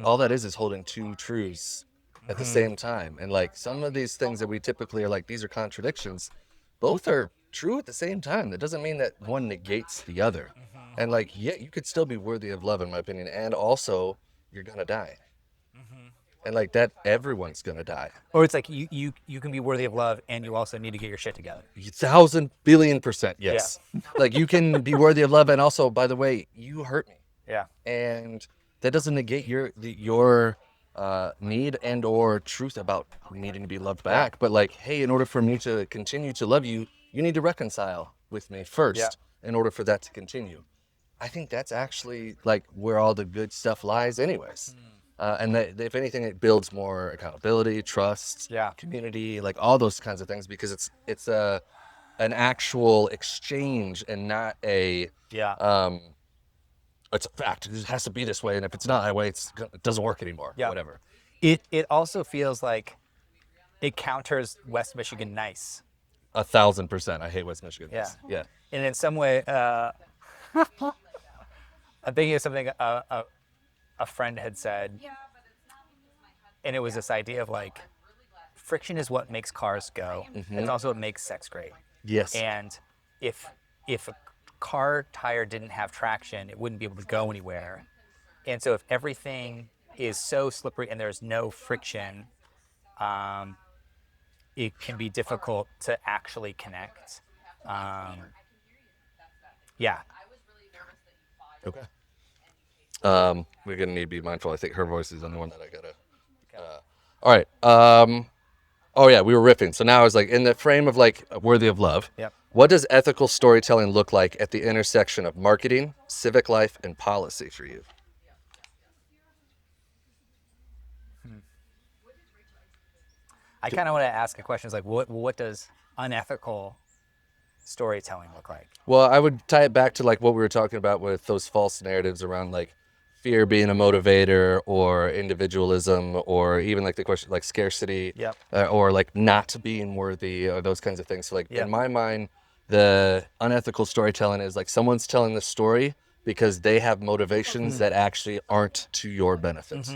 All that is holding two truths at the same time, and like some of these things that we typically are like these are contradictions, both are true at the same time. That doesn't mean that one negates the other. And like, yeah, you could still be worthy of love, in my opinion, and also you're gonna die. And like that, everyone's gonna die. Or it's like you can be worthy of love and you also need to get your shit together. 1,000,000,000,000% yes. Like you can be worthy of love, and also, by the way, you hurt me, Yeah. and that doesn't negate your need and or truth about needing to be loved back. But like, hey, in order for me to continue to love you, you need to reconcile with me first in order for that to continue. I think that's actually like where all the good stuff lies, anyways. And that, if anything, it builds more accountability, trust, community, like all those kinds of things, because it's an actual exchange and not a it's a fact. It has to be this way, and if it's not that way, it doesn't work anymore. Whatever. It also feels like it counters West Michigan nice. 1,000%. I hate West Michigan. Yeah. And in some way, I'm thinking of something a friend had said, and it was this idea of like, friction is what makes cars go. It's also what makes sex great. Yes. And if a car tire didn't have traction, it wouldn't be able to go anywhere. And so if everything is so slippery and there's no friction, it can be difficult to actually connect. Yeah. Okay. We're gonna need to be mindful. I think her voice is the only one that I gotta. All right. Oh yeah, we were riffing. So now I was like in the frame of like worthy of love. Yep. What does ethical storytelling look like at the intersection of marketing, civic life, and policy for you? I kind of want to ask a question. It's like, what does unethical storytelling look like? Well, I would tie it back to like what we were talking about with those false narratives around like fear being a motivator, or individualism, or even like the question like scarcity, Yep. or like not being worthy, or those kinds of things. So like in Yep. my mind, the unethical storytelling is like someone's telling the story because they have motivations that actually aren't to your benefit.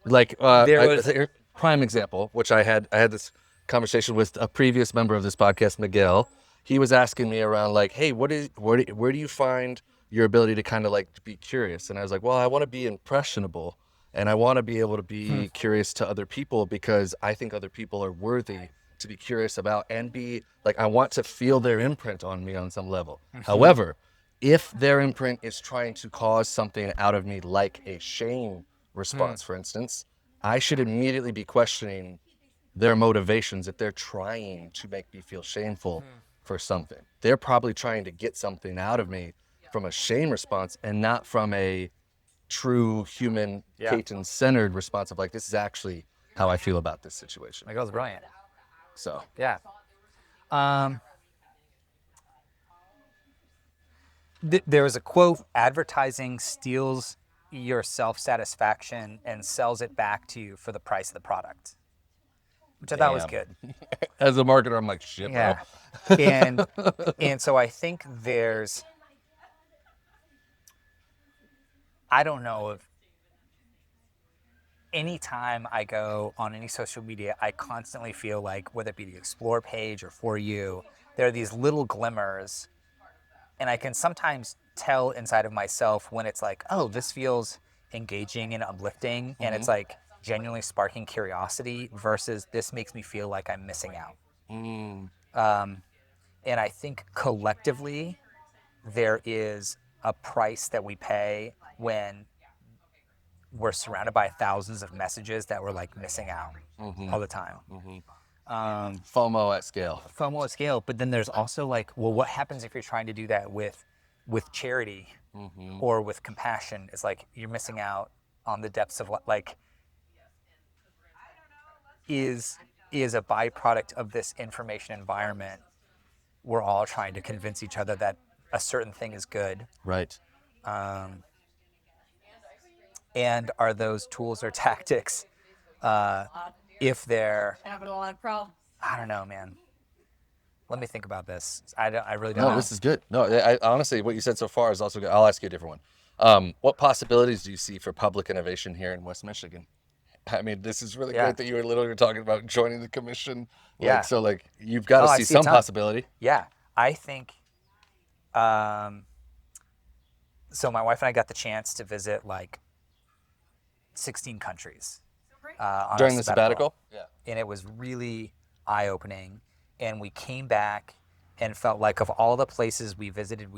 Like There was prime example, which I had this conversation with a previous member of this podcast, Miguel. He was asking me around like, hey, where do you find your ability to kind of like be curious? And I was like, well, I want to be impressionable, and I want to be able to be curious to other people because I think other people are worthy to be curious about and be like, I want to feel their imprint on me on some level. However, if their imprint is trying to cause something out of me, like a shame response, for instance, I should immediately be questioning their motivations if they're trying to make me feel shameful for something. They're probably trying to get something out of me from a shame response and not from a true human, Yeah. Peyton-centered response of like, this is actually how I feel about this situation. Miguel's brilliant. So Yeah. There was a quote: advertising steals your self-satisfaction and sells it back to you for the price of the product, which I thought was good. as a marketer, I'm like, shit, bro. Yeah. And so I think there's, I don't know if anytime I go on any social media, I constantly feel like, whether it be the Explore page or For You, there are these little glimmers. And I can sometimes tell inside of myself when it's like, oh, this feels engaging and uplifting. And it's like genuinely sparking curiosity versus this makes me feel like I'm missing out. And I think collectively, there is a price that we pay when we're surrounded by thousands of messages that we're like missing out all the time. FOMO at scale. FOMO at scale, but then there's also like, well, what happens if you're trying to do that with charity or with compassion? It's like you're missing out on the depths of like is a byproduct of this information environment. We're all trying to convince each other that a certain thing is good. Right. And are those tools or tactics, if they're, I don't know, man. Let me think about this. I really don't No, know. this is good. No, honestly, what you said so far is also good. I'll ask you a different one. What possibilities do you see for public innovation here in West Michigan? I mean, this is really great that you were literally talking about joining the commission. Yeah. So like you've got to I see see a some ton. possibility. Yeah, I think. So my wife and I got the chance to visit like 16 countries on During our the sabbatical? Yeah. And it was really eye-opening. And we came back and felt like, of all the places we visited,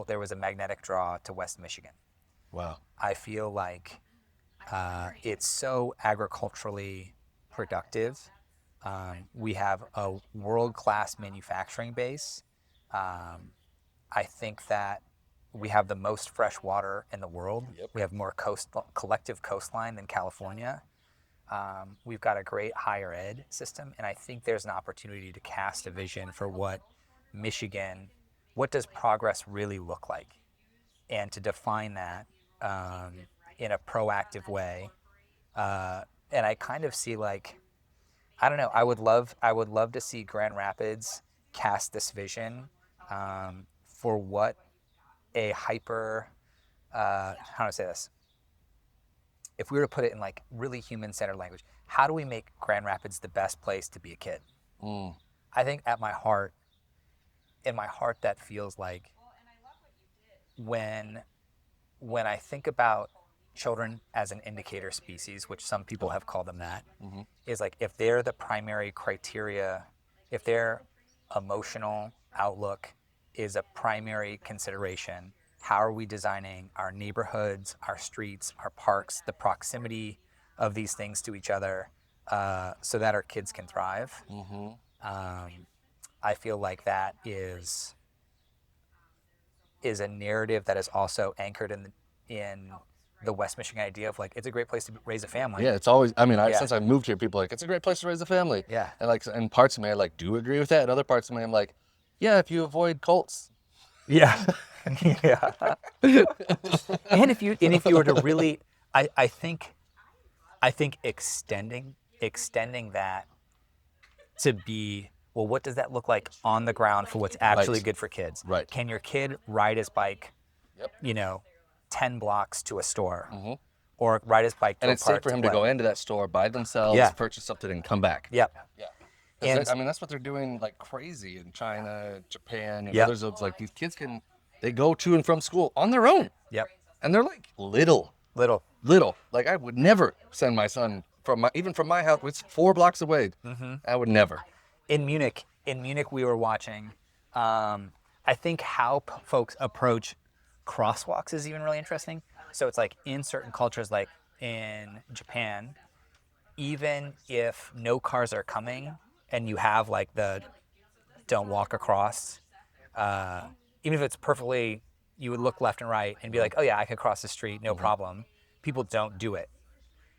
there was a magnetic draw to West Michigan. Wow. I feel like it's so agriculturally productive. We have a world-class manufacturing base. I think that we have the most fresh water in the world. Yep. We have more collective coastline than California. We've got a great higher ed system, and I think there's an opportunity to cast a vision for what does progress really look like, and to define that in a proactive way. And I kind of see like, I don't know, I would love to see Grand Rapids cast this vision for what a hyper, how do I say this? If we were to put it in like really human-centered language, how do we make Grand Rapids the best place to be a kid? I think in my heart, that feels like when I think about children as an indicator species, which some people have called them that, is like if they're the primary criteria, if their emotional outlook is a primary consideration, how are we designing our neighborhoods, our streets, our parks, the proximity of these things to each other, so that our kids can thrive? I feel like that is a narrative that is also anchored in the West Michigan idea of like, it's a great place to raise a family. Yeah, it's always. I mean, since I moved here, people are like, it's a great place to raise a family. Yeah. And like, and parts of me, I like do agree with that, and other parts of me, I'm like, yeah, if you avoid cults. Yeah. Yeah. And if you were to really, I think extending that to be, well, what does that look like on the ground for what's actually Right. good for kids? Right. Can your kid ride his bike, Yep. you know, 10 blocks to a store, Hmm. or ride his bike to And a it's safe park for to him to play? go into that store by themselves, Yeah. purchase something, and come back. Yep. Yeah. Because And I mean, that's what they're doing like crazy in China, Japan, and yep. other zones. Like these kids they go to and from school on their own, Yep. and they're like little. Little. Little. Like I would never send my son even from my house, it's 4 blocks away. I would never. In Munich, we were watching. I think how folks approach crosswalks is even really interesting. So it's like in certain cultures, like in Japan, even if no cars are coming and you have like the don't walk across, uh, even if it's perfectly, you would look left and right and be like, oh yeah, I can cross the street, no problem. People don't do it.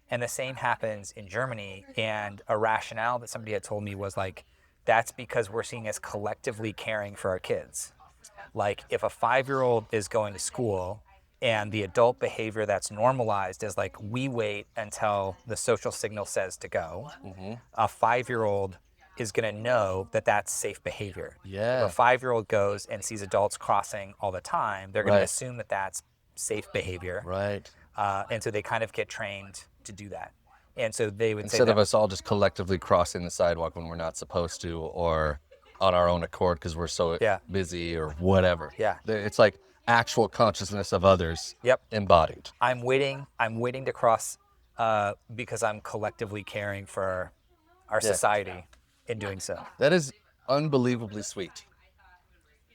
And the same happens in Germany. And a rationale that somebody had told me was like, that's because we're seen as collectively caring for our kids. Like, if a 5-year-old is going to school and the adult behavior that's normalized is like, we wait until the social signal says to go, a 5-year-old is going to know that that's safe behavior. If a Yeah. 5-year-old goes and sees adults crossing all the time, they're going to Right. assume that that's safe behavior. Right. And so they kind of get trained to do that. And so they would say Instead of that, us all just collectively crossing the sidewalk when we're not supposed to, or on our own accord because we're so yeah, busy or whatever. yeah, It's like actual consciousness of others yep. embodied. I'm waiting to cross because I'm collectively caring for our Yeah. society in doing so. That is unbelievably sweet.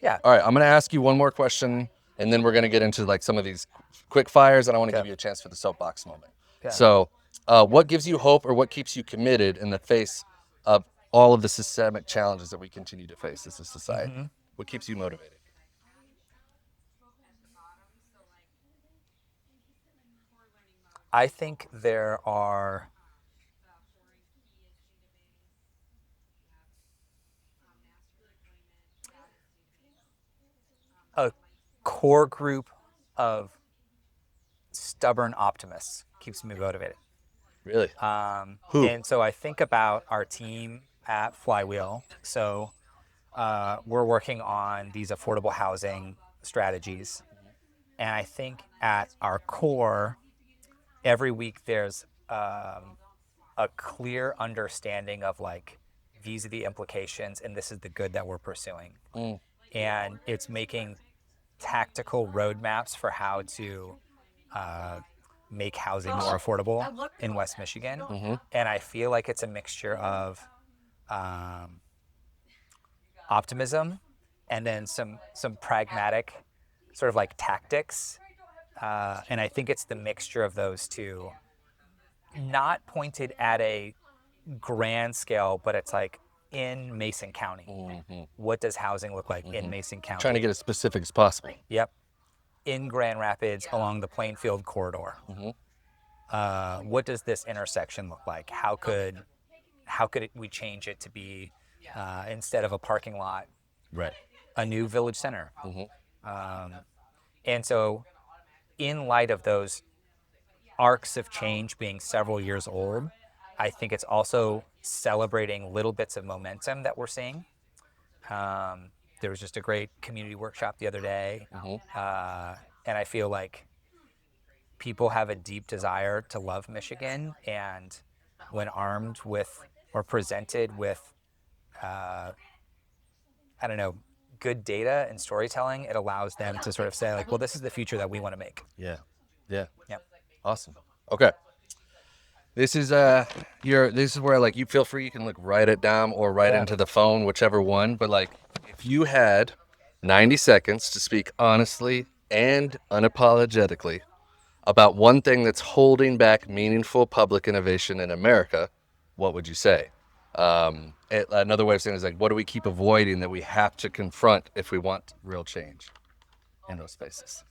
Yeah. All right, I'm going to ask you one more question, and then we're going to get into like some of these quick fires, and I want to give Okay. you a chance for the soapbox moment. Yeah. So, what gives you hope, or what keeps you committed in the face of all of the systemic challenges that we continue to face as a society? What keeps you motivated? I think there are a core group of stubborn optimists keeps me motivated. Really? Who? And so I think about our team at Flywheel. So we're working on these affordable housing strategies. And I think at our core, every week there's a clear understanding of like, these are the implications and this is the good that we're pursuing. Mm. And it's making tactical roadmaps for how to make housing more affordable in West Michigan. And I feel like it's a mixture of optimism and then some pragmatic sort of like tactics. And I think it's the mixture of those two, not pointed at a grand scale, but it's like in Mason County. What does housing look like in Mason County? Trying to get as specific as possible. Yep. In Grand Rapids along the Plainfield corridor. What does this intersection look like? How could we change it to be, instead of a parking lot, Right. a new village center? And so, in light of those arcs of change being several years old, I think it's also celebrating little bits of momentum that we're seeing. There was just a great community workshop the other day, and I feel like people have a deep desire to love Michigan, and when armed with or presented with, I don't know, good data and storytelling, it allows them to sort of say like, well, this is the future that we want to make. Yeah. Yeah. Yep. Awesome. Okay. This is this is where like you feel free, you can like write it down or write Yeah. into the phone, whichever one. But like if you had 90 seconds to speak honestly and unapologetically about one thing that's holding back meaningful public innovation in America, what would you say? Another way of saying it is like, what do we keep avoiding that we have to confront if we want real change in those spaces?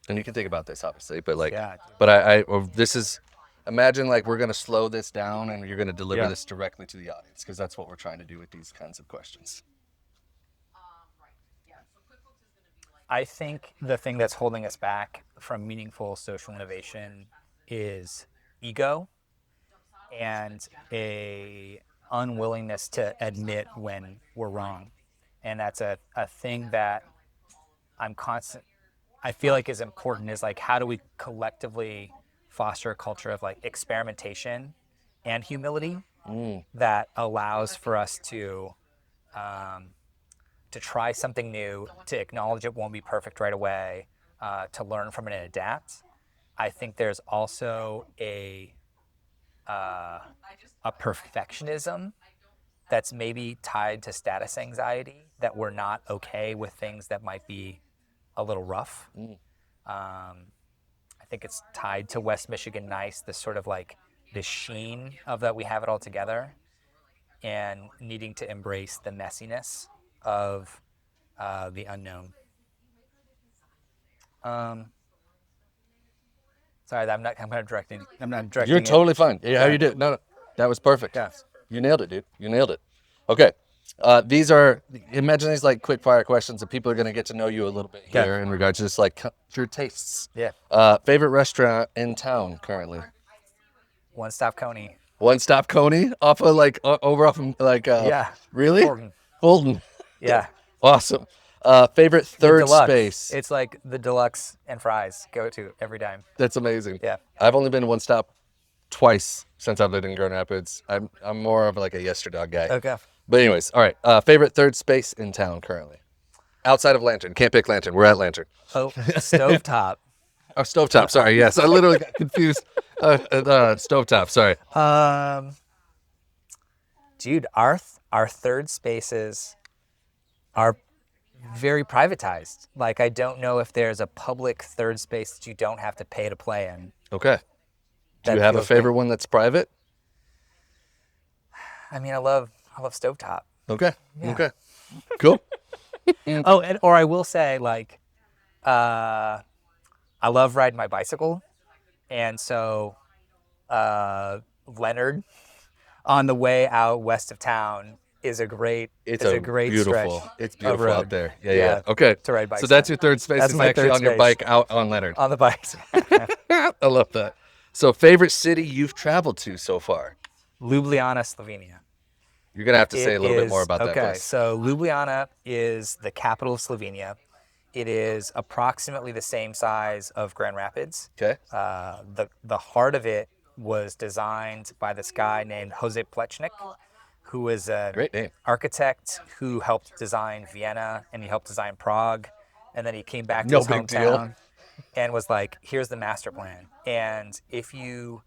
And you can think about this, obviously, but like, Yeah. but this is, imagine like we're gonna slow this down and you're gonna deliver Yeah. this directly to the audience because that's what we're trying to do with these kinds of questions. I think the thing that's holding us back from meaningful social innovation is ego and a unwillingness to admit when we're wrong. And that's a thing that I'm constant I feel like is important is like how do we collectively foster a culture of like experimentation and humility Mm. that allows for us to try something new, to acknowledge it won't be perfect right away, to learn from it and adapt. I think there's also a perfectionism that's maybe tied to status anxiety, that we're not okay with things that might be a little rough. Mm. I think it's tied to West Michigan nice, this sort of like the sheen of that we have it all together, and needing to embrace the messiness of the unknown. Um, sorry, I'm not directing. I'm not You're directing it. totally fine. Yeah, how Yeah. you did? No, no, that was perfect. Yeah. You nailed it, dude. You nailed it. Okay. These are, imagine these like quick fire questions and people are going to get to know you a little bit Okay. here in regards to just like your tastes. Yeah. Favorite restaurant in town currently? One Stop Coney. One Stop Coney off of like over off of like Yeah. really? Fulton. Fulton. Yeah. Awesome. Favorite The third deluxe. space? It's like the deluxe and fries. Go to every time. That's amazing. Yeah. I've only been to One Stop twice since I've lived in Grand Rapids. I'm more of like a Yesterdog guy. Okay. But anyways, all right. Favorite third space in town currently? Outside of Lantern. Can't pick Lantern. We're at Lantern. Oh, stovetop. Oh, Stovetop. Sorry. Yes. I literally got confused. Stovetop. Sorry. Dude, our third spaces are very privatized. Like, I don't know if there's a public third space that you don't have to pay to play in. Okay. Do That you have a feels favorite great. one that's private? I mean, I love stovetop. Okay. Yeah. Okay. Cool. Oh, or I will say, like, I love riding my bicycle, and so Leonard on the way out west of town is a great It's a great beautiful. stretch It's of beautiful road. out there. Yeah. Okay. to ride bikes. So that's on. your third space. That's It's my actually third on your space. bike out on Leonard. On the bikes. I love that. So favorite city you've traveled to so far? Ljubljana, Slovenia. You're gonna have to say It a little bit is- more about that okay, place. so Ljubljana is the capital of Slovenia. It is approximately the same size of Grand Rapids. Okay. The heart of it was designed by this guy named Jose Plečnik, who was an Great name. architect who helped design Vienna and he helped design Prague. And then he came back to No his big deal. hometown and was like, here's the master plan. And if you,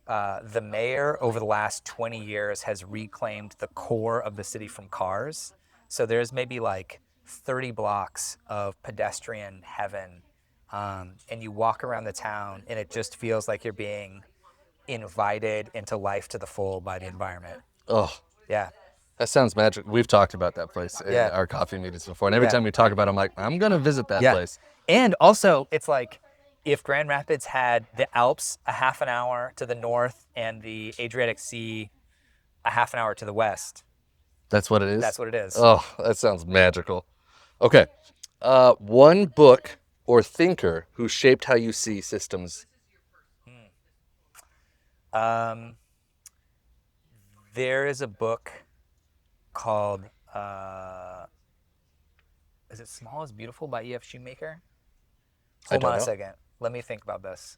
the mayor over the last 20 years has reclaimed the core of the city from cars. So there's maybe like 30 blocks of pedestrian heaven. And you walk around the town and it just feels like you're being invited into life to the full by the environment. Oh, Yeah. that sounds magic. We've talked about that place in Yeah. our coffee meetings before, and every Yeah. time we talk about it, I'm like, I'm gonna visit that Yeah. place. And also, it's like if Grand Rapids had the Alps a half an hour to the north and the Adriatic Sea a half an hour to the west, That's what it is. that's what it is. Oh, that sounds magical. Okay. One book or thinker who shaped how you see systems. There is a book called, is it Small is Beautiful by E.F. Shoemaker? Hold don't on a know. second. Let me think about this.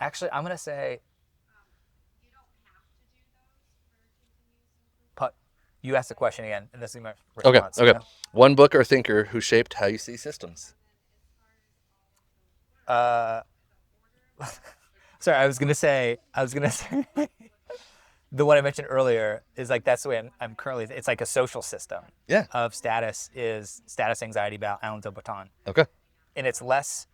Actually, I'm going to say, you asked the question again, and this is my Okay. response. Okay. One book or thinker who shaped how you see systems. Sorry, I was gonna say the one I mentioned earlier is like that's the way I'm currently. It's like a social system Yeah. of status is status anxiety about Alain de Botton, Okay. and it's less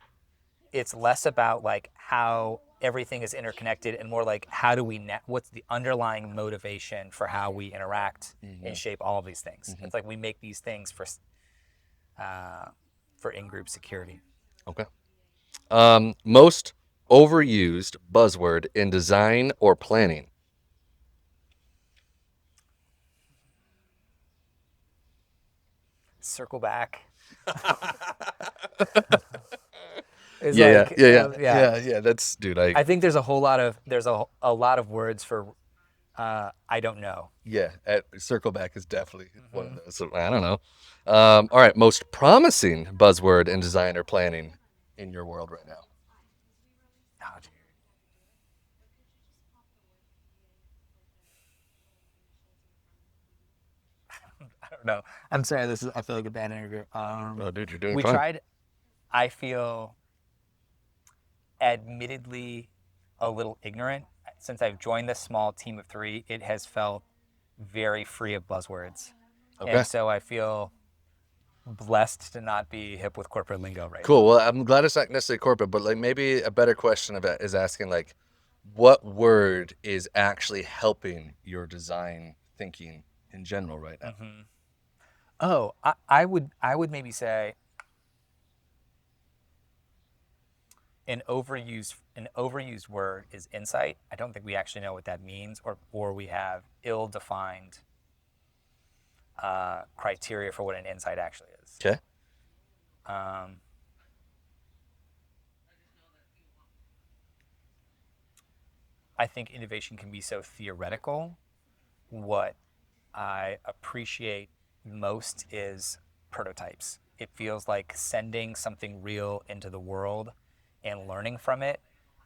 about like how everything is interconnected and more like how do we what's the underlying motivation for how we interact and shape all of these things. It's like we make these things for in-group security. Okay. Most overused buzzword in design or planning. circle back is Yeah, yeah, like, yeah, yeah, yeah. yeah, yeah. That's dude. I think there's a whole lot of a lot of words for I don't know. Yeah. Circle back is definitely one of Hmm. those. So, I don't know. All right. Most promising buzzword in design or planning in your world right now. Oh, dude. I don't know. I'm sorry. This is. I feel like a bad interview. Oh, dude, you're doing We fine. tried. I feel admittedly a little ignorant. Since I've joined this small team of three, it has felt very free of buzzwords. Okay. And so I feel blessed to not be hip with corporate lingo right Cool. now. Well, I'm glad it's not necessarily corporate, but like maybe a better question of it is asking like, what word is actually helping your design thinking in general right now? Hmm. Oh, I would maybe say an overused word is insight. I don't think we actually know what that means, or we have ill-defined criteria for what an insight actually is. Okay. Um, I think innovation can be so theoretical. What I appreciate most is prototypes. It feels like sending something real into the world and learning from it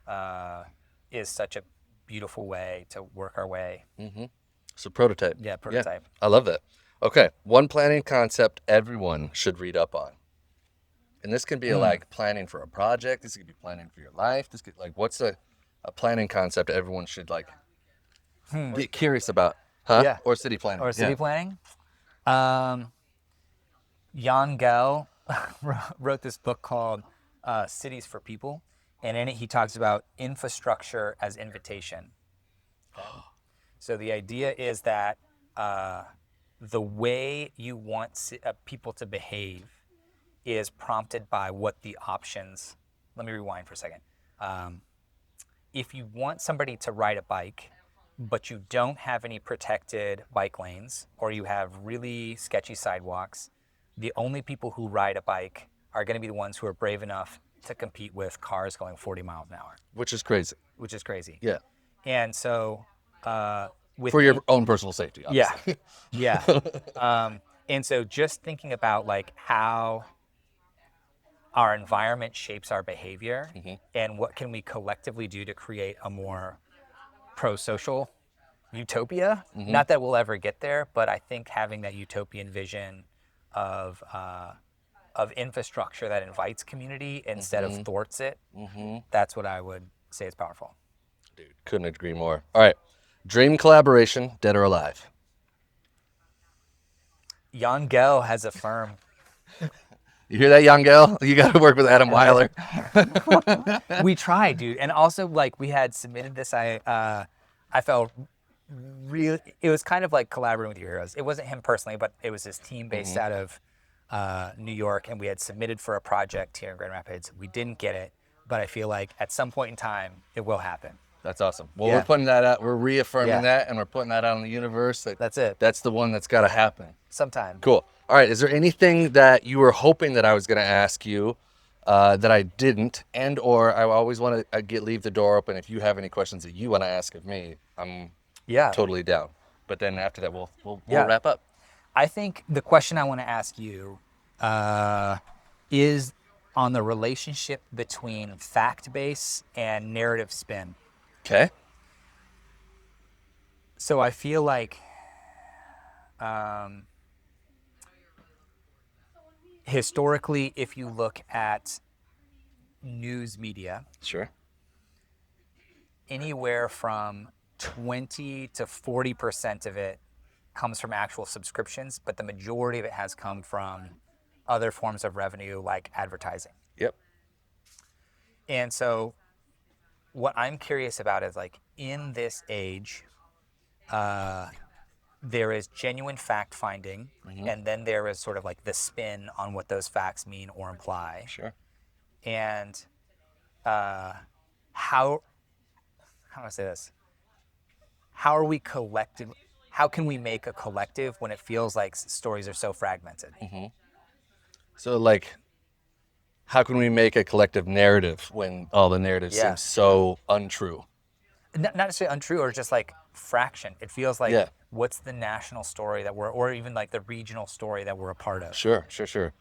uh, is such a beautiful way to work our way. Mm-hmm. So prototype. Yeah, Yeah, prototype. I love that. Okay, one planning concept everyone should read up on. And this can be Mm. like planning for a project. This could be planning for your life. This could like what's a planning concept everyone should like Hmm. get curious about, huh? Yeah. Or city planning. Or Yeah. city planning. Um, Jan Gell wrote this book called Cities for People. And in it, he talks about infrastructure as invitation. Okay. So the idea is that uh, the way you want people to behave is prompted by what the options. Let me rewind for a second. Um, if you want somebody to ride a bike, but you don't have any protected bike lanes, or you have really sketchy sidewalks, the only people who ride a bike are going to be the ones who are brave enough to compete with cars going 40 miles an hour, Which is crazy. which is crazy. Yeah. And so, uh, For your within, own personal safety, yeah, obviously. yeah. And so, just thinking about like how our environment shapes our behavior Hmm. and what can we collectively do to create a more pro-social utopia. Hmm. Not that we'll ever get there, but I think having that utopian vision of uh, of infrastructure that invites community instead of Hmm. thwarts it, Hmm. that's what I would say is powerful. Dude, couldn't agree more. All right. Dream collaboration, dead or alive. Jan Gell has a firm. You hear that, young girl? You got to work with Adam Weiler. We tried, dude, and also like we had submitted this. I felt really. It was kind of like collaborating with your heroes. It wasn't him personally, but it was his team based Hmm. out of New York, and we had submitted for a project here in Grand Rapids. We didn't get it, but I feel like at some point in time it will happen. That's awesome. Well, we're Yeah, putting that out. We're reaffirming yeah, that, and we're putting that out in the universe. that's it. That's the one that's got to happen. Sometime. Cool. All right. Is there anything that you were hoping that I was going to ask you that I didn't, and or I always want to leave the door open if you have any questions that you want to ask of me? I'm Yeah, totally down. But then after that, we'll yeah. wrap up. I think the question I want to ask you uh, is on the relationship between fact base and narrative spin. Okay. So I feel like um, historically, if you look at news media, Sure. anywhere from 20 to 40% of it comes from actual subscriptions, but the majority of it has come from other forms of revenue like advertising. Yep. And so what I'm curious about is like in this age, there is genuine fact finding, Hmm. and then there is sort of like the spin on what those facts mean or imply. Sure. And uh, how how do I say this? How are we collective? How can we make a collective when it feels like stories are so fragmented? Hmm. So, like, how can we make a collective narrative when all the narrative Yeah. seems so untrue? Not necessarily untrue or just like fraction. It feels like Yeah, what's the national story that we're, or even like the regional story that we're a part of. sure, sure, sure.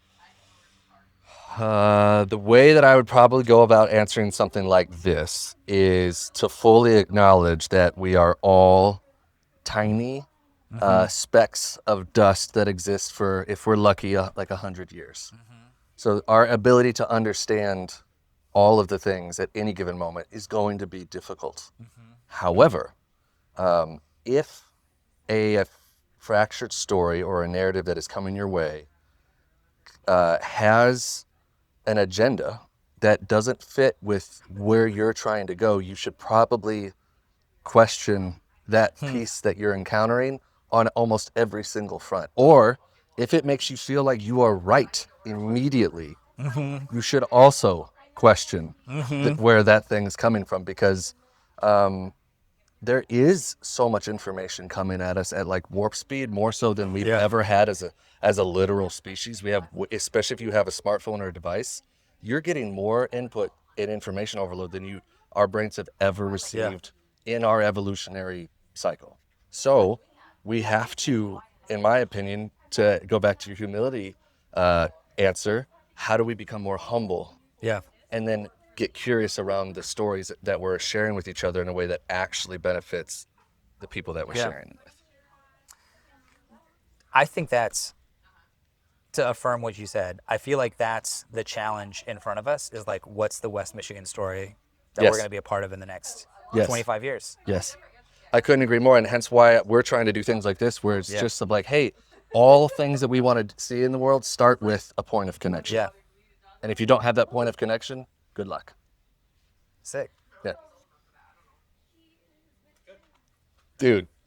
The way that I would probably go about answering something like this is to fully acknowledge that we are all tiny specks of dust that exist for, if we're lucky, like 100 years. So our ability to understand all of the things at any given moment is going to be difficult. However, if a fractured story or a narrative that is coming your way has an agenda that doesn't fit with where you're trying to go, you should probably question that piece that you're encountering on almost every single front. Or if it makes you feel like you are right immediately, you should also question where that thing's coming from, because there is so much information coming at us at like warp speed, more so than we've Yeah. ever had as a literal species. We have, especially if you have a smartphone or a device, you're getting more input and information overload than our brains have ever Yeah. received in our evolutionary cycle. So we have to, in my opinion, to go back to your humility answer, how do we become more humble? Yeah. And then get curious around the stories that we're sharing with each other in a way that actually benefits the people that we're Yeah. sharing it with. I think that's, to affirm what you said, I feel like that's the challenge in front of us is like, what's the West Michigan story that we're Yes. going to be a part of in the next Yes. 25 years? Yes. I couldn't agree more. And hence why we're trying to do things like this, where it's Yeah. just like, hey, all things that we want to see in the world start with a point of connection. Yeah. And if you don't have that point of connection, good luck. Sick. Yeah. Dude,